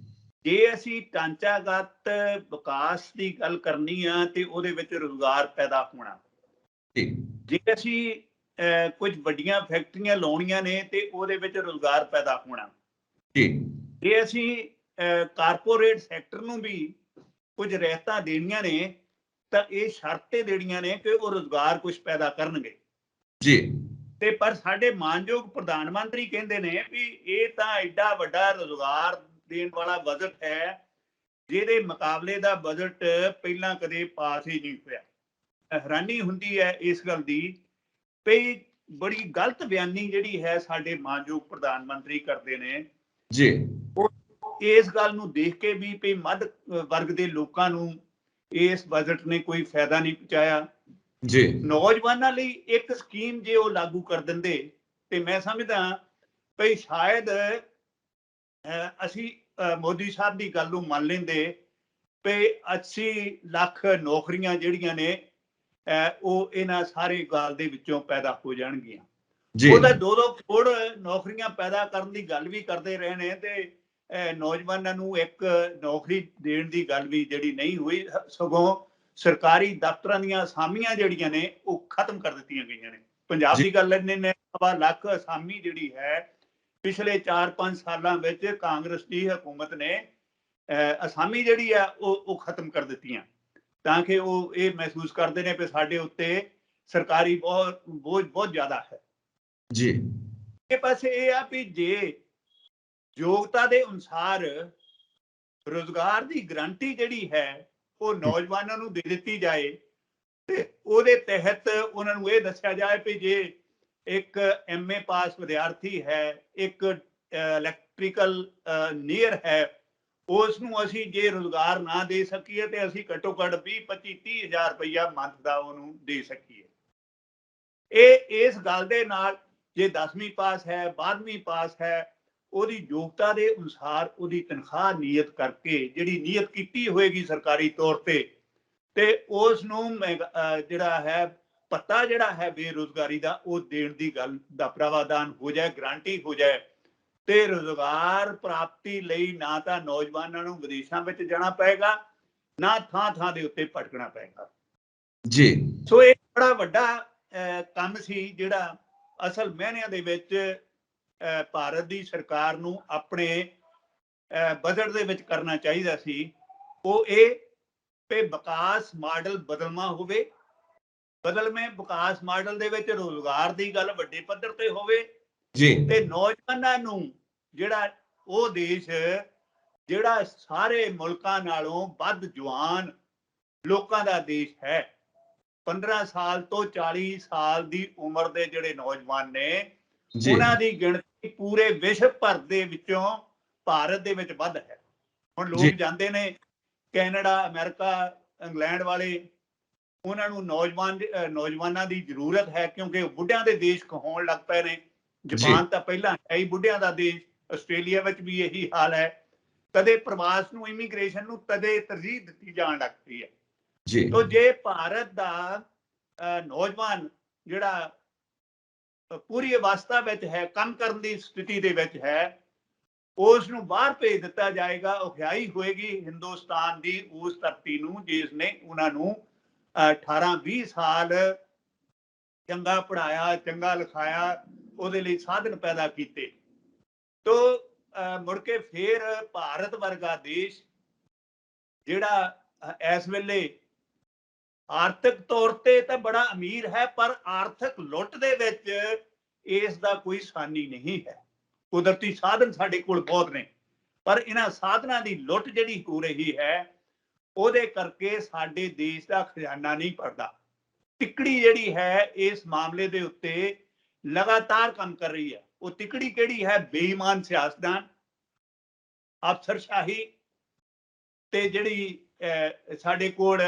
ਜੇ ਅਸੀਂ ਢਾਂਚਾਗਤ ਵਿਕਾਸ ਦੀ ਗੱਲ ਕਰਨੀ ਆ ਤੇ ਉਹਦੇ ਵਿੱਚ ਰੁਜ਼ਗਾਰ ਪੈਦਾ ਹੋਣਾ। ਜੇ ਅਸੀਂ ਕੁਝ ਵੱਡੀਆਂ ਫੈਕਟਰੀਆਂ ਲਾਉਣੀਆਂ ਨੇ ਤੇ ਉਹਦੇ ਵਿੱਚ ਰੁਜ਼ਗਾਰ ਪੈਦਾ ਹੋਣਾ। ਜੇ ਅਸੀਂ ਕਾਰਪੋਰੇਟ ਸੈਕਟਰ ਨੂੰ ਵੀ ਕੁਝ ਰਿਆਇਤਾਂ ਦੇਣੀਆਂ ਨੇ ਤਾਂ ਇਹ ਸ਼ਰਤ ਤੇ ਦੇਣੀਆਂ ਨੇ ਕਿ ਉਹ ਰੁਜ਼ਗਾਰ ਕੁਝ ਪੈਦਾ ਕਰਨਗੇ। ਜੀ ਤੇ ਪਰ ਸਾਡੇ ਮਾਨਯੋਗ ਪ੍ਰਧਾਨ ਮੰਤਰੀ ਕਹਿੰਦੇ ਨੇ ਵੀ ਇਹ ਤਾਂ ਐਡਾ ਵੱਡਾ ਰੁਜ਼ਗਾਰ ਦੇਣ ਵਾਲਾ ਬਜਟ ਹੈ ਜਿਹਦੇ ਮੁਕਾਬਲੇ ਦਾ ਬਜਟ ਪਹਿਲਾਂ ਕਦੇ ਪਾਸ ਹੀ ਨਹੀਂ ਹੋਇਆ। ਹੈਰਾਨੀ ਹੁੰਦੀ ਹੈ ਇਸ ਗੱਲ ਦੀ ਵੀ ਬੜੀ ਗਲਤ ਬਿਆਨੀ ਜਿਹੜੀ ਹੈ ਸਾਡੇ ਮਾਨਯੋਗ ਪ੍ਰਧਾਨ ਮੰਤਰੀ ਕਰਦੇ ਨੇ। ਜੀ ਉਹ ਇਸ ਗੱਲ ਨੂੰ ਦੇਖ ਕੇ ਵੀ ਮੱਧ ਵਰਗ ਦੇ ਲੋਕਾਂ ਨੂੰ ਇਸ ਬਜਟ ਨੇ ਕੋਈ ਫਾਇਦਾ ਨਹੀਂ ਪਹੁੰਚਾਇਆ। ਜੀ ਨੌਜਵਾਨਾਂ ਲਈ ਇੱਕ ਸਕੀਮ ਜੇ ਉਹ ਲਾਗੂ ਕਰ ਦਿੰਦੇ ਤੇ ਮੈਂ ਸਮਝਦਾ ਵੀ ਸ਼ਾਇਦ ਅਸੀਂ ਮੋਦੀ ਸਾਹਿਬ ਦੀ ਗੱਲ ਨੂੰ ਮੰਨ ਲੈਂਦੇ ਵੀ 80 ਲੱਖ ਨੌਕਰੀਆਂ ਜਿਹੜੀਆਂ ਨੇ ਉਹ ਇਹਨਾਂ ਸਾਰੇ ਗੱਲ ਦੇ ਵਿੱਚੋਂ ਪੈਦਾ ਹੋ ਜਾਣਗੀਆਂ। ਜੀ ਉਹ ਤਾਂ 2-2 ਕਰੋੜ ਨੌਕਰੀਆਂ ਪੈਦਾ ਕਰਨ ਦੀ ਗੱਲ ਵੀ ਕਰਦੇ ਰਹੇ ਨੇ ਤੇ ਨੌਜਵਾਨਾਂ ਨੂੰ ਇੱਕ ਨੌਕਰੀ ਦੇਣ ਦੀ ਗੱਲ ਵੀ ਜਿਹੜੀ ਨਹੀਂ ਹੋਈ, ਸਗੋਂ ਸਰਕਾਰੀ ਦਫ਼ਤਰਾਂ ਦੀਆਂ ਅਸਾਮੀਆਂ ਜਿਹੜੀਆਂ ਨੇ ਉਹ ਖਤਮ ਕਰ ਦਿੱਤੀਆਂ ਗਈਆਂ ਨੇ। ਪੰਜਾਬ ਦੀ ਗੱਲ ਲੈਂਦੇ ਨੇ, 1.25 ਲੱਖ ਅਸਾਮੀ ਜਿਹੜੀ ਹੈ ਪਿਛਲੇ 4-5 ਸਾਲਾਂ ਵਿੱਚ ਕਾਂਗਰਸ ਦੀ ਹਕੂਮਤ ਨੇ ਅਸਾਮੀ ਜਿਹੜੀ ਆ ਉਹ ਖਤਮ ਕਰ ਦਿੱਤੀਆਂ ਤਾਂ ਕਿ ਉਹ ਇਹ ਮਹਿਸੂਸ ਕਰਦੇ ਨੇ ਕਿ ਸਾਡੇ ਉੱਤੇ ਸਰਕਾਰੀ ਬੋਝ ਬਹੁਤ ਜ਼ਿਆਦਾ ਹੈ। ਜੀ ਇਹ ਪਾਸੇ ਇਹ ਆ ਵੀ ਜੇ ਯੋਗਤਾ ਦੇ ਅਨੁਸਾਰ ਰੁਜ਼ਗਾਰ ਦੀ ਗਰੰਟੀ ਜਿਹੜੀ ਹੈ ਉਹ ਨੌਜਵਾਨਾਂ ਨੂੰ ਦੇ ਦਿੱਤੀ ਜਾਏ ਤੇ ਉਹਦੇ ਤਹਿਤ ਉਹਨਾਂ ਨੂੰ ਇਹ ਦੱਸਿਆ ਜਾਏ ਵੀ ਜੇ ਇੱਕ MA ਪਾਸ ਵਿਦਿਆਰਥੀ ਹੈ, ਇੱਕ ਇਲੈਕਟ੍ਰੀਕਲ ਇੰਜੀਨੀਅਰ ਹੈ, ਉਸ ਨੂੰ ਅਸੀਂ ਜੇ ਰੁਜ਼ਗਾਰ ਨਾ ਦੇ ਸਕੀਏ ਤੇ ਅਸੀਂ ਘੱਟੋ ਘੱਟ 20-25-30 ਹਜ਼ਾਰ ਰੁਪਈਆ ਮੰਥ ਦਾ ਉਹਨੂੰ ਦੇ ਸਕੀਏ। ਇਹ ਇਸ ਗੱਲ ਦੇ ਨਾਲ ਜੇ 10ਵੀਂ ਪਾਸ ਹੈ, 12ਵੀਂ ਪਾਸ ਹੈ, ਉਹਦੀ ਯੋਗਤਾ ਦੇ ਅਨੁਸਾਰ ਉਹਦੀ ਤਨਖਾਹ ਨਿਯਤ ਕਰਕੇ ਜਿਹੜੀ ਨਿਯਤ ਕੀਤੀ ਹੋਏਗੀ ਸਰਕਾਰੀ ਤੌਰ ਤੇ ਉਸ ਨੂੰ ਜਿਹੜਾ ਹੈ ਪੱਤਾ ਜਿਹੜਾ ਹੈ ਬੇਰੁਜ਼ਗਾਰੀ ਦਾ ਉਹ ਦੇਣ ਦੀ ਗੱਲ ਦਾ ਪ੍ਰਾਵਧਾਨ ਹੋ ਜਾਏ, ਗਰੰਟੀ ਹੋ ਜਾਏ ਤੇ ਰੁਜ਼ਗਾਰ ਪ੍ਰਾਪਤੀ ਲਈ ਨਾ ਤਾਂ ਨੌਜਵਾਨਾਂ ਨੂੰ ਵਿਦੇਸ਼ਾਂ ਵਿੱਚ ਜਾਣਾ ਪਏਗਾ, ਨਾ ਥਾਂ ਦੇ ਉੱਤੇ ਭਟਕਣਾ ਪਏਗਾ। ਜੀ ਸੋ ਇਹ ਬੜਾ ਵੱਡਾ ਕੰਮ ਸੀ ਜਿਹੜਾ ਅਸਲ ਮਾਇਨਿਆਂ ਦੇ ਵਿੱਚ ਭਾਰਤ ਦੀ ਸਰਕਾਰ ਨੂੰ ਆਪਣੇ ਬਜਟ ਦੇ ਵਿੱਚ ਕਰਨਾ ਚਾਹੀਦਾ ਸੀ। ਉਹ ਇਹ ਕਿ ਵਿਕਾਸ ਮਾਡਲ ਬਦਲਵਾਂ ਹੋਵੇ, ਬਦਲਵੇਂ ਵਿਕਾਸ ਮਾਡਲ ਦੇ ਵਿੱਚ ਰੁਜ਼ਗਾਰ ਦੀ ਗੱਲ ਵੱਡੇ ਪੱਧਰ ਤੇ ਹੋਵੇ ਜੀ ਤੇ ਨੌਜਵਾਨਾਂ ਨੂੰ ਜਿਹੜਾ ਉਹ ਦੇਸ਼ ਜਿਹੜਾ ਸਾਰੇ ਮੁਲਕਾਂ ਨਾਲੋਂ ਵੱਧ ਜਵਾਨ ਲੋਕਾਂ ਦਾ ਦੇਸ਼ ਹੈ, 15 ਸਾਲ ਤੋਂ 40 ਸਾਲ ਦੀ ਉਮਰ ਦੇ ਜਿਹੜੇ ਨੌਜਵਾਨ ਨੇ ਉਹਨਾਂ ਦੀ ਗਿਣਤੀ ਪੂਰੇ ਵਿਸ਼ਵ ਭਰ ਦੇ ਵਿੱਚੋਂ ਭਾਰਤ ਦੇ ਵਿੱਚ ਵੱਧ ਹੈ। ਹੁਣ ਲੋਕ ਜਾਂਦੇ ਨੇ ਕੈਨੇਡਾ, ਅਮਰੀਕਾ, ਇੰਗਲੈਂਡ ਵਾਲੇ, ਉਹਨਾਂ ਨੂੰ ਨੌਜਵਾਨਾਂ ਦੀ ਜ਼ਰੂਰਤ ਹੈ ਕਿਉਂਕਿ ਬੁੱਢਿਆਂ ਦੇ ਦੇਸ਼ ਕਹਾਉਣ ਲੱਗ ਪਏ ਨੇ। ਜਾਪਾਨ ਤਾਂ ਪਹਿਲਾਂ ਹੈ ਹੀ ਬੁੱਢਿਆਂ ਦਾ ਦੇਸ਼, ਆਸਟ੍ਰੇਲੀਆ ਵਿੱਚ ਵੀ ਇਹੀ ਹਾਲ ਹੈ। ਕਦੇ ਪ੍ਰਵਾਸ ਨੂੰ, ਇਮੀਗ੍ਰੇਸ਼ਨ ਨੂੰ ਕਦੇ ਤਰਜੀਹ ਦਿੱਤੀ ਜਾਣ ਲੱਗ ਪਈ ਹੈ। ਤੋ ਜੇ ਭਾਰਤ ਦਾ ਨੌਜਵਾਨ ਜਿਹੜਾ ਪੂਰੀ ਅਵਸਥਾ ਵਿੱਚ ਹੈ, ਕੰਮ ਕਰਨ ਦੀ ਸਥਿਤੀ ਦੇ ਵਿੱਚ ਹੈ, ਉਸ ਨੂੰ ਬਾਹਰ ਭੇਜ ਦਿੱਤਾ ਜਾਏਗਾ। ਔਖਿਆਈ ਹੋਏਗੀ ਹਿੰਦੁਸਤਾਨ ਦੀ ਉਸ ਧਰਤੀ ਨੂੰ ਜਿਸ ਨੇ ਉਹਨਾਂ ਨੂੰ 18-20 ਸਾਲ ਚੰਗਾ ਪੜ੍ਹਾਇਆ, ਚੰਗਾ ਲਿਖਾਇਆ, ਉਹਦੇ ਲਈ ਸਾਧਨ ਪੈਦਾ ਕੀਤੇ। ਤੋ ਮੁੜ ਕੇ ਫੇਰ ਭਾਰਤ ਵਰਗਾ ਦੇਸ਼ ਜਿਹੜਾ ਇਸ ਵੇਲੇ ਆਰਥਿਕ ਤੌਰ ਤੇ ਤਾਂ ਬੜਾ ਅਮੀਰ ਹੈ ਪਰ ਆਰਥਿਕ ਲੁੱਟ ਦੇ ਵਿੱਚ ਇਸ ਦਾ ਕੋਈ ਸਾਨੀ ਨਹੀਂ ਹੈ। ਕੁਦਰਤੀ ਸਾਧਨ ਸਾਡੇ ਕੋਲ ਬਹੁਤ ਨੇ ਪਰ ਇਹਨਾਂ ਸਾਧਨਾਂ ਦੀ ਲੁੱਟ ਜਿਹੜੀ ਹੋ ਰਹੀ ਹੈ ਉਹਦੇ ਕਰਕੇ ਸਾਡੇ ਦੇਸ਼ ਦਾ ਖਜ਼ਾਨਾ ਨਹੀਂ ਭਰਦਾ। ਤਿਕੜੀ ਜਿਹੜੀ ਹੈ ਇਸ ਮਾਮਲੇ ਦੇ ਉੱਤੇ ਲਗਾਤਾਰ ਕੰਮ ਕਰ ਰਹੀ ਹੈ। ਉਹ ਤਿਕੜੀ ਕਿਹੜੀ ਹੈ? ਬੇਈਮਾਨ ਸਿਆਸਤਦਾਨ, ਅਫਸਰਸ਼ਾਹੀ ਤੇ ਜਿਹੜੀ ਸਾਡੇ ਕੋਲ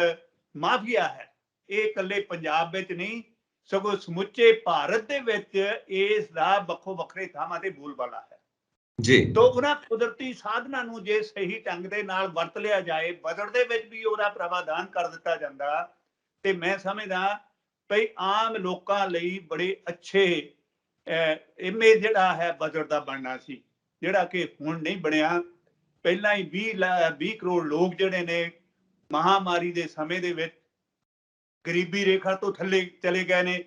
ਮਾਫੀਆ ਹੈ। ਇਹ ਇਕੱਲੇ ਪੰਜਾਬ ਵਿੱਚ ਨਹੀਂ ਸਗੋਂ ਸਮੁੱਚੇ ਭਾਰਤ ਦੇ ਵਿੱਚ ਇਸ ਦਾ ਵੱਖੋ ਵੱਖਰੇ ਥਾਵਾਂ ਤੇ ਬੋਲਬਾਲਾ ਹੈ ਜੀ। ਤੋਂ ਉਹਨਾਂ ਕੁਦਰਤੀ ਸਾਧਨਾਂ ਨੂੰ ਜੇ ਸਹੀ ਢੰਗ ਦੇ ਨਾਲ ਵਰਤ ਲਿਆ ਜਾਏ, ਬਜਟ ਦੇ ਵਿੱਚ ਵੀ ਉਹਦਾ ਪ੍ਰਾਵਧਾਨ ਕਰ ਦਿੱਤਾ ਜਾਂਦਾ ਤੇ ਮੈਂ ਸਮਝਦਾ ਭਈ ਆਮ ਲੋਕਾਂ ਲਈ ਬੜੇ ਅੱਛੇ ਇਮੇਜ ਜਿਹੜਾ ਹੈ ਬਜਟ ਦਾ ਬਣਨਾ ਸੀ, ਜਿਹੜਾ ਕਿ ਹੁਣ ਨਹੀਂ ਬਣਿਆ। ਪਹਿਲਾਂ ਹੀ 20 ਕਰੋੜ ਲੋਕ ਜਿਹੜੇ ਨੇ ਮਹਾਮਾਰੀ ਦੇ ਸਮੇਂ ਦੇ ਵਿੱਚ ਗਰੀਬੀ ਰੇਖਾ ਤੋਂ ਥੱਲੇ ਚਲੇ ਗਏ ਨੇ।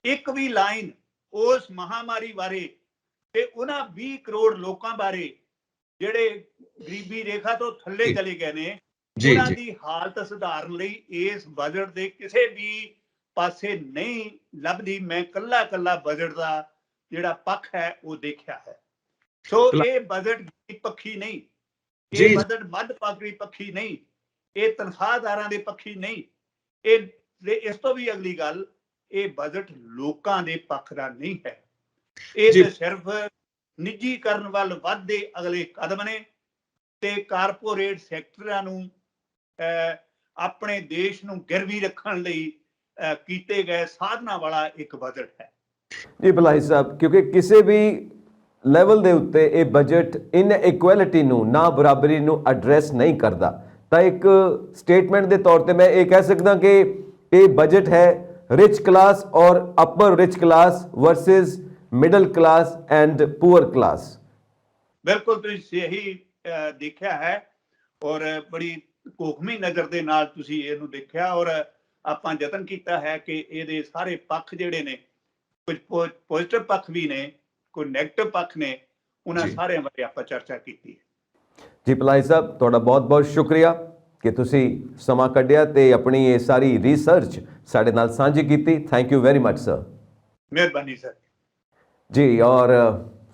ਇੱਕ ਵੀ ਲਾਈਨ ਉਸ ਮਹਾਮਾਰੀ ਬਾਰੇ ਤੇ ਉਹਨਾਂ 20 ਕਰੋੜ ਲੋਕਾਂ ਬਾਰੇ ਜਿਹੜੇ ਗਰੀਬੀ ਰੇਖਾ ਤੋਂ ਥੱਲੇ ਚਲੇ ਗਏ ਨੇ ਜੀ ਉਹਨਾਂ ਜੀ ਦੀ ਹਾਲਤ ਸੁਧਾਰਨ ਲਈ ਇਸ ਬਜਟ ਦੇ ਕਿਸੇ ਵੀ ਪਾਸੇ ਨਹੀਂ ਲੱਭਦੀ। ਮੈਂ ਕੱਲਾ ਕੱਲਾ ਬਜਟ ਦਾ ਜਿਹੜਾ ਪੱਖ ਹੈ ਉਹ ਦੇਖਿਆ ਹੈ। ਸੋ ਭਲਾ- ਇਹ ਬਜਟ ਪੱਖੀ ਨਹੀਂ, ਜੀ ਇਹ ਬਜਟ ਮੱਧ ਪਾਤਰੀ ਪੱਖੀ ਨਹੀਂ, ਇਹ ਤਨਖਾਹਦਾਰਾਂ ਦੇ ਪੱਖੀ ਨਹੀਂ। ਇਹ ਤੇ ਇਸ ਤੋਂ ਵੀ ਅਗਲੀ ਗੱਲ, ਇਹ ਬਜਟ ਲੋਕਾਂ ਦੇ ਪੱਖ ਦਾ ਨਹੀਂ ਹੈ। ਇਹ ਜੀ। ਤੇ ਸਿਰਫ ਨਿੱਜੀਕਰਨ ਵੱਲ ਵੱਧਦੇ ਅਗਲੇ ਕਦਮ ਨੇ ਤੇ ਕਾਰਪੋਰੇਟ ਸੈਕਟਰਾਂ ਨੂੰ ਆਪਣੇ ਦੇਸ਼ ਨੂੰ ਗਿਰਵੀ ਰੱਖਣ ਲਈ ਕੀਤੇ ਗਏ ਸਾਧਨਾਂ ਵਾਲਾ ਇੱਕ ਬਜਟ ਹੈ। ਜੀ ਭਲਾਈ ਸਾਹਿਬ, ਕਿਉਂਕਿ ਕਿਸੇ ਵੀ ਲੈਵਲ ਦੇ ਉੱਤੇ ਇਹ ਬਜਟ ਇਨਇਕੁਐਲਿਟੀ ਨੂੰ, ਨਾ ਬਰਾਬਰੀ ਨੂੰ ਐਡਰੈਸ ਨਹੀਂ ਕਰਦਾ, ਤਾਂ ਇੱਕ ਸਟੇਟਮੈਂਟ ਦੇ ਤੌਰ ਤੇ ਮੈਂ ਇਹ ਕਹਿ ਸਕਦਾ ਕਿ ਇਹ ਬਜਟ ਹੈ ਰਿਚ ਕਲਾਸ ਔਰ upper rich class versus middle class and poor class. ਬਿਲਕੁਲ ਤੁਸੀਂ ਸਹੀ ਦੇਖਿਆ ਹੈ ਔਰ ਬੜੀ ਕੋਖਮੀ ਨਜ਼ਰ ਦੇ ਨਾਲ ਤੁਸੀਂ ਇਹਨੂੰ ਦੇਖਿਆ ਔਰ ਆਪਾਂ ਯਤਨ ਕੀਤਾ ਹੈ ਕਿ ਇਹਦੇ ਸਾਰੇ ਪੱਖ ਜਿਹੜੇ ਨੇ, ਕੁਝ ਪੋਜ਼ਿਟਿਵ ਪੱਖ ਵੀ ਨੇ, ਕੋਈ ਨੈਗੇਟਿਵ ਪੱਖ ਨੇ, ਉਹਨਾਂ ਜੀ। ਸਾਰਿਆਂ ਬਾਰੇ ਆਪਾਂ ਚਰਚਾ ਕੀਤੀ ਹੈ। ਜੀ ਭਲਾਈ ਸਾਹਿਬ, ਤੁਹਾਡਾ ਬਹੁਤ-ਬਹੁਤ ਸ਼ੁਕਰੀਆ ਕਿ ਤੁਸੀਂ ਸਮਾਂ ਕੱਢਿਆ ਤੇ ਆਪਣੀ ਇਹ ਸਾਰੀ ਰਿਸਰਚ ਸਾਡੇ ਨਾਲ ਸਾਂਝੀ ਕੀਤੀ। Thank you very much sir. ਮਿਹਰਬਾਨੀ ਸਰ। ਜੀ, ਔਰ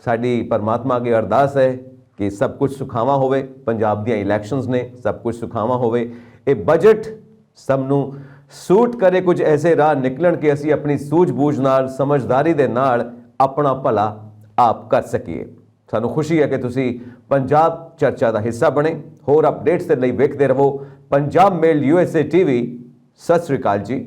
ਸਾਡੀ ਪਰਮਾਤਮਾ ਅੱਗੇ ਅਰਦਾਸ ਹੈ ਕਿ ਸਭ ਕੁਝ ਸੁਖਾਵਾਂ ਹੋਵੇ। ਪੰਜਾਬ ਦੀਆਂ ਇਲੈਕਸ਼ਨਸ ਨੇ, ਸਭ ਕੁਝ ਸੁਖਾਵਾਂ ਹੋਵੇ। ਇਹ ਬਜਟ ਸਭ ਨੂੰ ਸੂਟ ਕਰੇ, ਕੁਝ ਐਸੇ ਰਾਹ ਨਿਕਲਣ ਕਿ ਅਸੀਂ ਆਪਣੀ ਸੂਝ-ਬੂਝ ਨਾਲ, ਸਮਝਦਾਰੀ ਦੇ ਨਾਲ ਆਪਣਾ ਭਲਾ ਆਪ ਕਰ ਸਕੀਏ। ਸਾਨੂੰ ਖੁਸ਼ੀ ਹੈ ਕਿ ਤੁਸੀਂ ਪੰਜਾਬ ਚਰਚਾ ਦਾ ਹਿੱਸਾ ਬਣੇ। ਹੋਰ ਅਪਡੇਟਸ ਦੇ ਲਈ ਵੇਖਦੇ ਰਹੋ ਪੰਜਾਬ ਮੇਲ USA TV। ਸਤਿ ਸ੍ਰੀ ਅਕਾਲ ਜੀ।